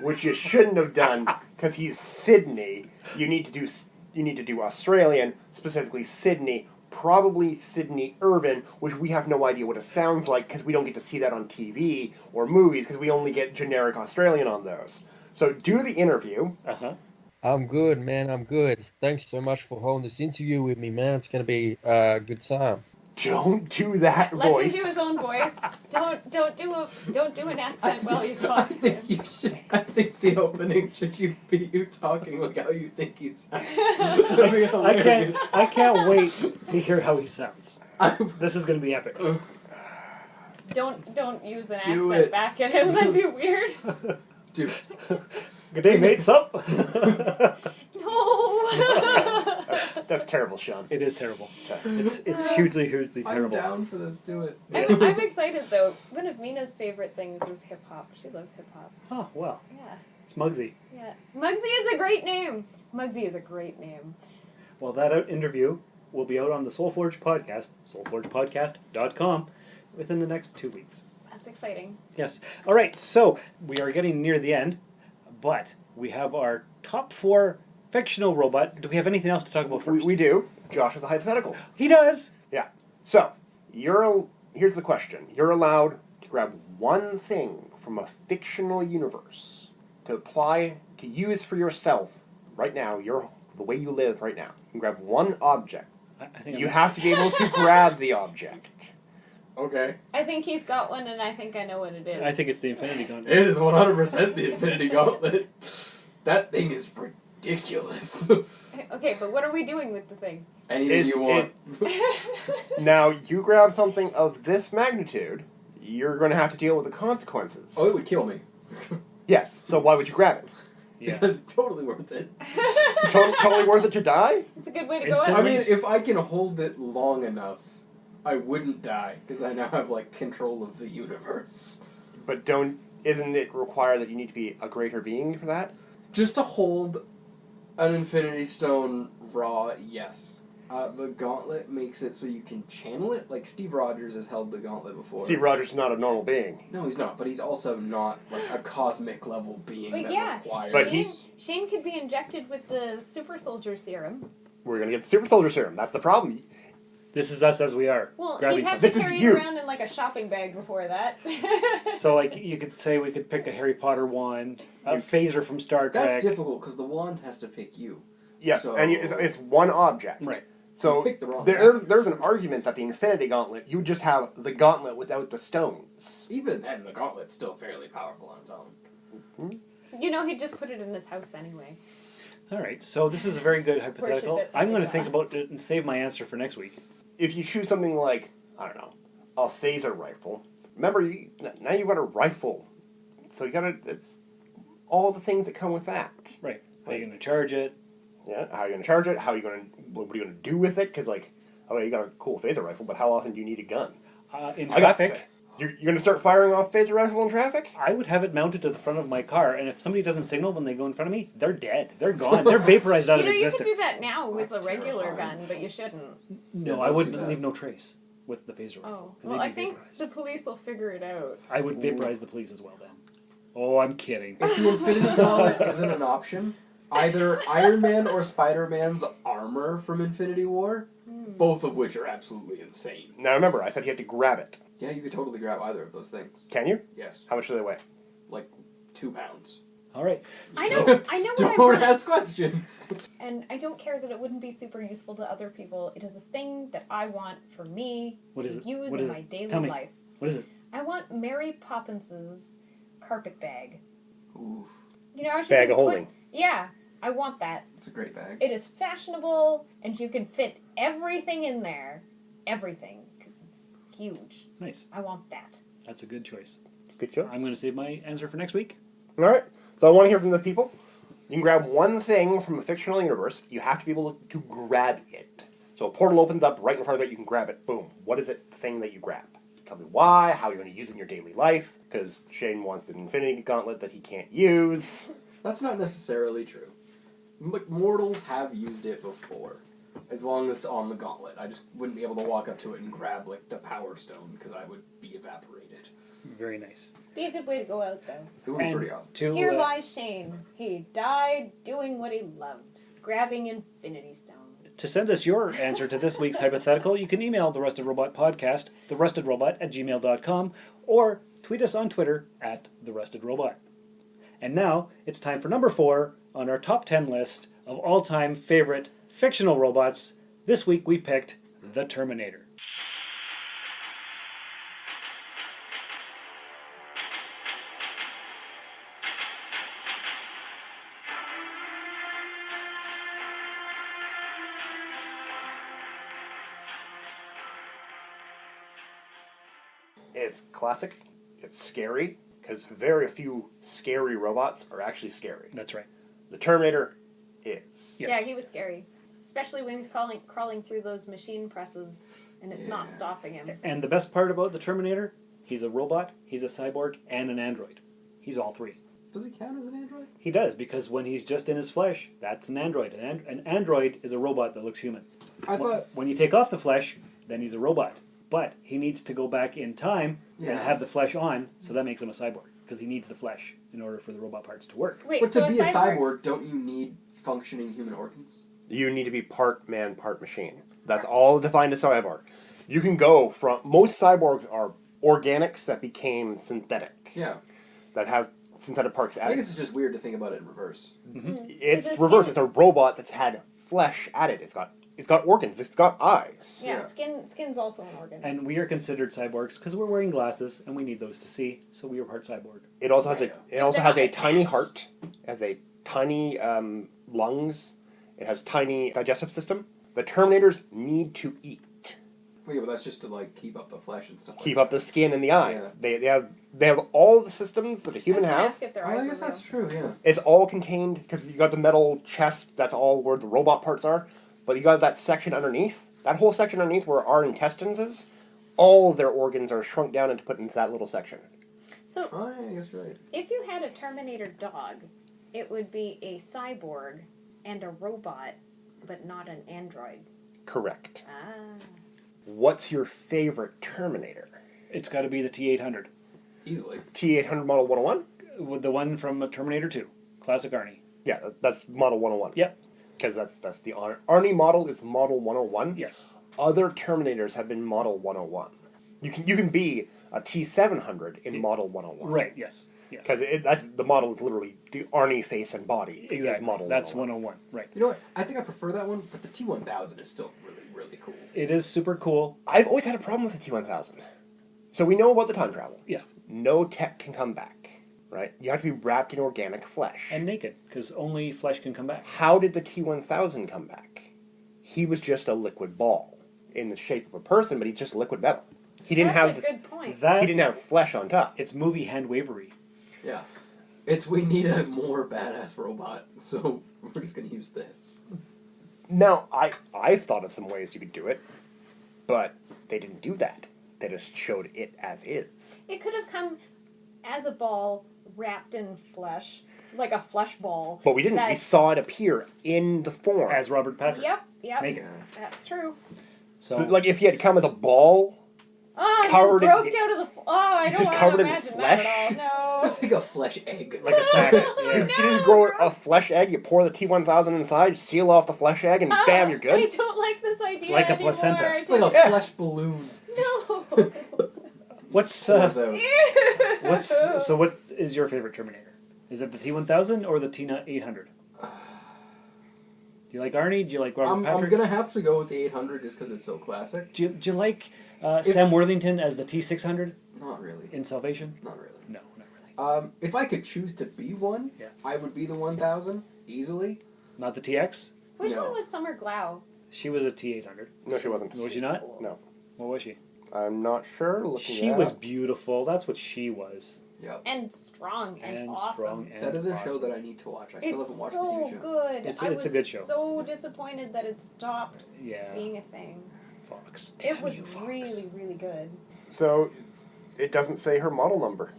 Speaker 7: which you shouldn't have done because he's Sydney. You need to do Australian, specifically Sydney. Probably Sydney urban, which we have no idea what it sounds like because we don't get to see that on TV or movies because we only get generic Australian on those. So do the interview.
Speaker 2: Uh-huh.
Speaker 1: I'm good, man. I'm good. Thanks so much for holding this interview with me, man. It's going to be a good time.
Speaker 7: Don't do that
Speaker 13: Let
Speaker 7: voice.
Speaker 13: him do his own voice. Don't do an accent while you talk to him.
Speaker 14: I think the opening should be you talking like how you think he sounds.
Speaker 2: I can't wait to hear how he sounds. This is going to be epic.
Speaker 13: Don't use an
Speaker 14: Do
Speaker 13: accent
Speaker 14: it.
Speaker 13: back at him. That'd be weird.
Speaker 14: Dude.
Speaker 2: Good day, mate. Sup?
Speaker 13: No.
Speaker 7: That's terrible, Sean.
Speaker 2: It is terrible.
Speaker 7: It's
Speaker 2: It's hugely, hugely terrible.
Speaker 14: I'm down for this. Do it.
Speaker 13: I'm excited though. One of Mina's favorite things is hip hop. She loves hip hop.
Speaker 2: Oh, well.
Speaker 13: Yeah.
Speaker 2: It's Muggsy.
Speaker 13: Yeah. Muggsy is a great name. Muggsy is a great name.
Speaker 2: Well, that interview will be out on the Soulforge podcast, soulforgepodcast.com, within the next 2 weeks.
Speaker 13: That's exciting.
Speaker 2: Yes. All right, so we are getting near the end, but we have our top 4 fictional robot. Do we have anything else to talk about first?
Speaker 7: We do. Josh has a hypothetical.
Speaker 2: He does.
Speaker 7: Yeah. So, here's the question. You're allowed to grab one thing from a fictional universe to use for yourself right now, the way you live right now. You can grab one object. You have to be able to grab the object.
Speaker 14: Okay.
Speaker 13: I think he's got one, and I think I know what it is.
Speaker 2: I think it's the Infinity Gauntlet.
Speaker 14: It is 100% the Infinity Gauntlet. That thing is ridiculous.
Speaker 13: Okay, but what are we doing with the thing?
Speaker 14: Anything you want.
Speaker 7: Now, you grab something of this magnitude, you're going to have to deal with the consequences.
Speaker 14: Oh, it would kill me.
Speaker 7: Yes, so why would you grab it?
Speaker 14: Because it's totally worth it.
Speaker 7: Totally worth it to die?
Speaker 13: It's a good way to go out.
Speaker 14: I mean, if I can hold it long enough, I wouldn't die, because I now have, control of the universe.
Speaker 7: But isn't it required that you need to be a greater being for that?
Speaker 14: Just to hold an Infinity Stone raw, yes. The Gauntlet makes it so you can channel it. Like, Steve Rogers has held the Gauntlet before.
Speaker 7: Steve Rogers is not a normal being.
Speaker 14: No, he's not, but he's also not, a cosmic level being
Speaker 13: But
Speaker 14: that
Speaker 13: yeah,
Speaker 14: requires...
Speaker 13: Shane could be injected with the super soldier serum.
Speaker 7: We're going to get the super soldier serum. That's the problem.
Speaker 2: This is us as we are.
Speaker 13: Well,
Speaker 2: grabbing
Speaker 13: he'd have to
Speaker 2: something.
Speaker 13: carry it around in a shopping bag before that.
Speaker 2: So, you could say we could pick a Harry Potter wand, a phaser from Star Trek.
Speaker 14: That's difficult, because the wand has to pick you.
Speaker 7: Yes,
Speaker 14: so...
Speaker 7: and it's one object.
Speaker 2: Right.
Speaker 7: So
Speaker 14: picked the wrong
Speaker 7: there's an argument that the Infinity Gauntlet, you would just have the gauntlet without the stones.
Speaker 14: Even then, the Gauntlet's still fairly powerful on its own.
Speaker 7: Mm-hmm.
Speaker 13: He'd just put it in his house anyway.
Speaker 2: All right, so this is a very good hypothetical. I'm going to think about it and save my answer for next week.
Speaker 7: If you choose something like, I don't know, a phaser rifle, remember, now you've got a rifle. So it's all the things that come with that.
Speaker 2: Right. How are you going to charge it?
Speaker 7: Yeah, how are you going to charge it? What are you going to do with it? Because, you got a cool phaser rifle, but how often do you need a gun?
Speaker 2: In traffic.
Speaker 7: You're going to start firing off phaser rifle in traffic?
Speaker 2: I would have it mounted to the front of my car, and if somebody doesn't signal when they go in front of me, they're dead. They're gone. They're vaporized out of existence.
Speaker 13: You could do that now with a regular gun, but you shouldn't.
Speaker 2: No, I wouldn't leave no trace with the phaser rifle.
Speaker 13: Oh, well, I think the police will figure it out.
Speaker 2: I would vaporize the police as well then. Oh, I'm kidding.
Speaker 14: If the Infinity Gauntlet isn't an option, either Iron Man or Spider-Man's armor from Infinity War, both of which are absolutely insane.
Speaker 7: Now remember, I said you had to grab it.
Speaker 14: Yeah, you could totally grab either of those things.
Speaker 7: Can you?
Speaker 14: Yes.
Speaker 7: How much do they weigh?
Speaker 14: 2 pounds.
Speaker 2: All right.
Speaker 13: I know what
Speaker 14: Don't ask questions.
Speaker 13: And I don't care that it wouldn't be super useful to other people. It is a thing that I want for me to use in my daily life.
Speaker 2: What is it?
Speaker 13: I want Mary Poppins's carpet bag.
Speaker 14: Ooh.
Speaker 7: Bag of holding.
Speaker 13: Yeah, I want that.
Speaker 14: It's a great bag.
Speaker 13: It is fashionable, and you can fit everything in there. Everything. Because it's huge.
Speaker 2: Nice.
Speaker 13: I want that.
Speaker 2: That's a good choice.
Speaker 7: Good choice.
Speaker 2: I'm going to save my answer for next week.
Speaker 7: All right. So I want to hear from the people. You can grab one thing from a fictional universe. You have to be able to grab it. So a portal opens up right in front of it. You can grab it. Boom. What is it, the thing that you grab? Tell me why, how you're going to use it in your daily life, because Shane wants an Infinity Gauntlet that he can't use.
Speaker 14: That's not necessarily true. Mortals have used it before, as long as it's on the gauntlet. I just wouldn't be able to walk up to it and grab, the Power Stone, because I would be evaporated.
Speaker 2: Very nice.
Speaker 13: Be a good way to go out, though.
Speaker 14: It would be pretty awesome.
Speaker 13: Here lies Shane. He died doing what he loved, grabbing Infinity Stones.
Speaker 2: To send us your answer to this week's hypothetical, you can email the Rusted Robot Podcast, therustedrobot@gmail.com, or tweet us on Twitter @therustedrobot. And now it's time for number 4 on our top 10 list of all-time favorite fictional robots. This week we picked the Terminator.
Speaker 7: It's classic. It's scary, because very few scary robots are actually scary.
Speaker 2: That's right.
Speaker 7: The Terminator is.
Speaker 13: Yes. Yeah, he was scary. Especially when he's crawling through those machine presses and it's not stopping him.
Speaker 2: And the best part about the Terminator, he's a robot, he's a cyborg, and an android. He's all three.
Speaker 14: Does he count as an android?
Speaker 2: He does, because when he's just in his flesh, that's an android. An android is a robot that looks human.
Speaker 14: I thought...
Speaker 2: When you take off the flesh, then he's a robot. But he needs to go back in time and have the flesh on, so that makes him a cyborg. Because he needs the flesh in order for the robot parts to work.
Speaker 14: But to be a cyborg, don't you need functioning human organs?
Speaker 7: You need to be part man, part machine. That's all defined as cyborg. You can go from... Most cyborgs are organics that became synthetic.
Speaker 14: Yeah.
Speaker 7: That have synthetic parts added.
Speaker 14: I guess it's just weird to think about it in reverse.
Speaker 7: It's reverse. It's a robot that's had flesh added. It's got organs. It's got eyes.
Speaker 13: Yeah, skin's also an organ.
Speaker 2: And we are considered cyborgs because we're wearing glasses and we need those to see, so we are part cyborg.
Speaker 7: It also has a tiny heart. It has a tiny lungs. It has tiny digestive system. The Terminators need to eat.
Speaker 14: Well, yeah, but that's just to like keep up the flesh and stuff.
Speaker 7: Keep up the skin and the eyes. Yeah. They have all the systems that a human has.
Speaker 14: I guess that's true. Yeah.
Speaker 7: It's all contained because you got the metal chest. That's all where the robot parts are. But you got that section underneath. That whole section underneath where our intestines is. All their organs are shrunk down and put into that little section.
Speaker 13: So,
Speaker 14: I guess right.
Speaker 13: If you had a Terminator dog, it would be a cyborg and a robot, but not an android.
Speaker 7: Correct.
Speaker 13: Ah.
Speaker 7: What's your favorite Terminator?
Speaker 2: It's got to be the T-800.
Speaker 14: Easily.
Speaker 7: T-800 Model 101?
Speaker 2: With the one from Terminator 2. Classic Arnie.
Speaker 7: Yeah, that's Model 101.
Speaker 2: Yep.
Speaker 7: Because that's the Arnie model is Model 101.
Speaker 2: Yes.
Speaker 7: Other Terminators have been Model 101. You can be a T-700 in Model 101.
Speaker 2: Right, yes.
Speaker 7: Because that's the model is literally the Arnie face and body.
Speaker 2: Exactly.
Speaker 7: Is model
Speaker 2: That's 101. Right.
Speaker 14: You know what? I think I prefer that one, but the T-1000 is still really, really cool.
Speaker 2: It is super cool.
Speaker 7: I've always had a problem with the T-1000. So we know about the time travel.
Speaker 2: Yeah.
Speaker 7: No tech can come back, right? You have to be wrapped in organic flesh.
Speaker 2: And naked, because only flesh can come back.
Speaker 7: How did the T-1000 come back? He was just a liquid ball in the shape of a person, but he's just liquid metal. He didn't have
Speaker 13: good point.
Speaker 7: He didn't have flesh on top.
Speaker 2: It's movie hand wavery.
Speaker 14: Yeah. We need a more badass robot, so we're just going to use this.
Speaker 7: Now, I've thought of some ways you could do it, but they didn't do that. They just showed it as is.
Speaker 13: It could have come as a ball wrapped in flesh, like a flesh ball.
Speaker 7: But we didn't. We saw it appear in the form.
Speaker 2: As Robert Patrick.
Speaker 13: Yep.
Speaker 2: Naked.
Speaker 13: That's true.
Speaker 7: So, like, if he had come as a ball...
Speaker 13: Oh,
Speaker 7: covered
Speaker 13: you broke out of the... Oh, I don't
Speaker 7: just
Speaker 13: want
Speaker 7: covered
Speaker 13: to
Speaker 7: in
Speaker 13: imagine
Speaker 7: flesh?
Speaker 13: that at all. No.
Speaker 14: Just like a flesh egg.
Speaker 2: Like a sack.
Speaker 7: You just grow a flesh egg, you pour the T-1000 inside, you seal off the flesh egg, and bam, you're good.
Speaker 13: I don't like this idea
Speaker 2: Like a
Speaker 13: anymore.
Speaker 2: placenta.
Speaker 14: It's like a flesh balloon.
Speaker 13: No.
Speaker 2: What is your favorite Terminator? Is it the T-1000 or the T-800? Do you like Arnie? Do you like Robert Patrick?
Speaker 14: I'm going to have to go with the 800 just because it's so classic.
Speaker 2: Do you like Sam Worthington as the T-600?
Speaker 14: Not really.
Speaker 2: In Salvation?
Speaker 14: Not really.
Speaker 2: No, not really.
Speaker 14: If I could choose to be one, I would be the 1000, easily.
Speaker 2: Not the TX?
Speaker 13: Which one was Summer Glau?
Speaker 2: She was a T-800.
Speaker 7: No, she wasn't.
Speaker 2: Was she not?
Speaker 13: Cool.
Speaker 7: No.
Speaker 2: What was she?
Speaker 7: I'm not sure.
Speaker 2: She was beautiful. That's what she was.
Speaker 14: Yep.
Speaker 13: And strong and awesome.
Speaker 2: Strong and
Speaker 14: that is a
Speaker 2: awesome.
Speaker 14: show that I need to watch. I still haven't watched the
Speaker 13: so
Speaker 14: TV show.
Speaker 13: good.
Speaker 2: It's
Speaker 13: I
Speaker 2: a
Speaker 13: was
Speaker 2: good show.
Speaker 13: So disappointed that it stopped being a thing.
Speaker 2: Fox.
Speaker 13: It was really, really good.
Speaker 7: So, it doesn't say her model number.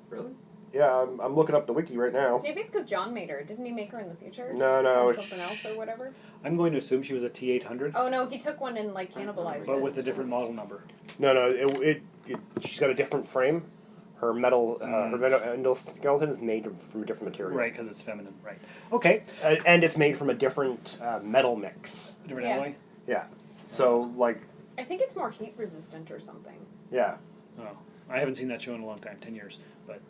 Speaker 14: Really?
Speaker 7: Yeah, I'm looking up the wiki right now.
Speaker 13: Maybe it's because John made her. Didn't he make her in the future?
Speaker 7: No.
Speaker 13: From something else or whatever?
Speaker 2: I'm going to assume she was a T-800.
Speaker 13: Oh, no, he took one and, cannibalized
Speaker 2: But
Speaker 13: it.
Speaker 2: with a different model number.
Speaker 7: No, she's got a different frame. Her metal, her endoskeleton is made from a different material.
Speaker 2: Right, because it's feminine. Right. Okay.
Speaker 7: And it's made from a different metal mix.
Speaker 2: Different alloy?
Speaker 7: Yeah. So,
Speaker 13: I think it's more heat resistant or something.
Speaker 7: Yeah.
Speaker 2: Oh, I haven't seen that show in a long time, 10 years. But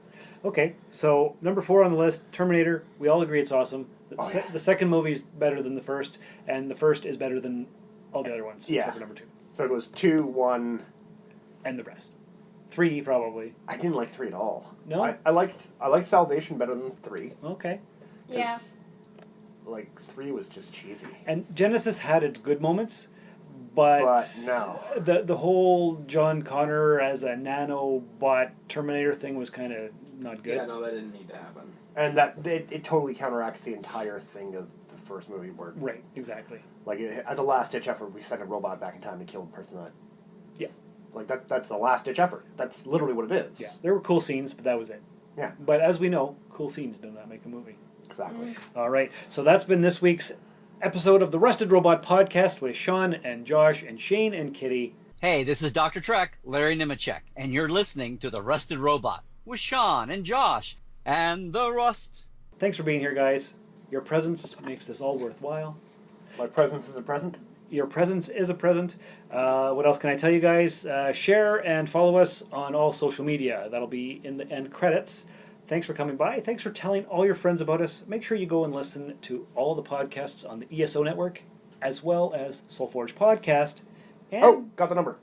Speaker 2: okay, so number 4 on the list, Terminator. We all agree it's awesome. The second movie is better than the first, and the first is better than all the other ones, except for number 2.
Speaker 7: So it goes 2, 1...
Speaker 2: And the rest. 3, probably.
Speaker 7: I didn't like 3 at all.
Speaker 2: No?
Speaker 7: I liked Salvation better than 3.
Speaker 2: Okay.
Speaker 13: Yeah.
Speaker 7: 3 was just cheesy.
Speaker 2: And Genesis had its good moments, but
Speaker 7: no.
Speaker 2: The whole John Connor as a nanobot Terminator thing was kind of not good.
Speaker 14: Yeah, no, that didn't need to happen.
Speaker 7: And that it totally counteracts the entire thing of the first movie where...
Speaker 2: Right, exactly.
Speaker 7: Like, as a last-ditch effort, we send a robot back in time to kill the person that...
Speaker 2: Yeah.
Speaker 7: Like, that's the last-ditch effort. That's literally what it is.
Speaker 2: Yeah, there were cool scenes, but that was it.
Speaker 7: Yeah.
Speaker 2: But as we know, cool scenes do not make a movie.
Speaker 7: Exactly.
Speaker 2: All right, so that's been this week's episode of the Rusted Robot Podcast with Sean and Josh and Shane and Kitty.
Speaker 4: Hey, this is Dr. Trek, Larry Nemechek, and you're listening to The Rusted Robot with Sean and Josh and the Rust.
Speaker 2: Thanks for being here, guys. Your presence makes this all worthwhile.
Speaker 7: My presence is a present?
Speaker 2: Your presence is a present. What else can I tell you guys? Share and follow us on all social media. That'll be in the end credits. Thanks for coming by. Thanks for telling all your friends about us. Make sure you go and listen to all the podcasts on the ESO network, as well as Soulforge Podcast. And...
Speaker 7: got the number.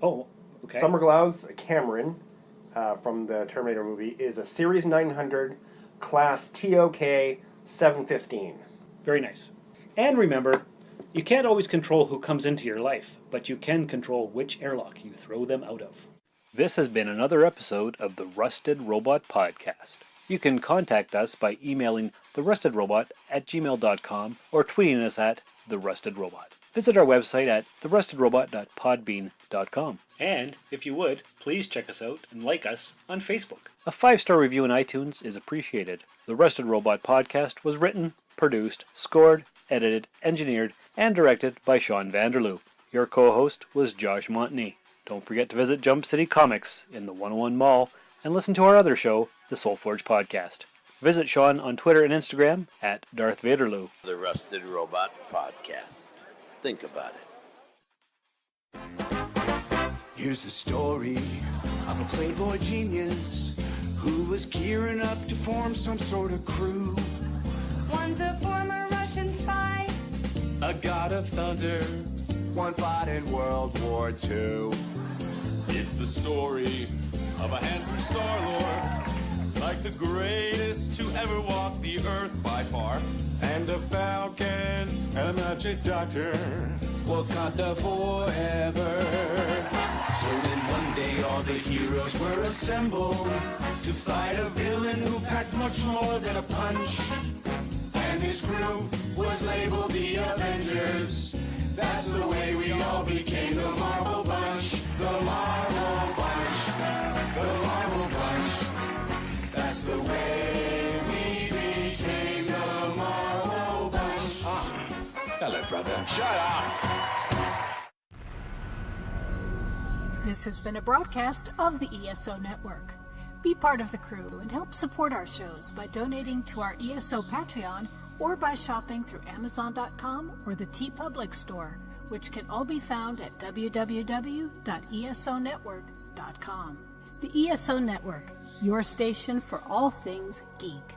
Speaker 2: Oh, okay.
Speaker 7: Summer Glau's Cameron from the Terminator movie is a Series 900 Class TOK 715.
Speaker 2: Very nice. And remember, you can't always control who comes into your life, but you can control which airlock you throw them out of. This has been another episode of the Rusted Robot Podcast. You can contact us by emailing therustedrobot@gmail.com or tweeting us at therustedrobot. Visit our website at therustedrobot.podbean.com. And, if you would, please check us out and like us on Facebook. A 5-star review in iTunes is appreciated. The Rusted Robot Podcast was written, produced, scored, edited, engineered, and directed by Sean Vanderloo. Your co-host was Josh Montney. Don't forget to visit Jump City Comics in the 101 Mall and listen to our other show, the Soulforge Podcast. Visit Sean on Twitter and Instagram at Darth Vaderloo.
Speaker 5: The Rusted Robot Podcast. Think about it.
Speaker 6: Here's the story of a playboy genius who was gearing up to form some sort of crew.
Speaker 24: One's a former Russian spy,
Speaker 6: A god of thunder, one fought in World War II.
Speaker 25: It's the story of a handsome Star-Lord, like the greatest to ever walk the earth by far.
Speaker 6: And a falcon, and a magic doctor, Wakanda forever. So then one day all the heroes were assembled to fight a villain who packed much more than a punch. And this group was labeled the Avengers. That's the way we all became the Marvel Bunch. The Marvel Bunch. The Marvel Bunch. That's the way we became the Marvel Bunch.
Speaker 26: Hello, brother.
Speaker 6: Shut up!
Speaker 27: This has been a broadcast of the ESO Network. Be part of the crew and help support our shows by donating to our ESO Patreon or by shopping through Amazon.com or the TeePublic Store, which can all be found at www.esonetwork.com. The ESO Network, your station for all things geek.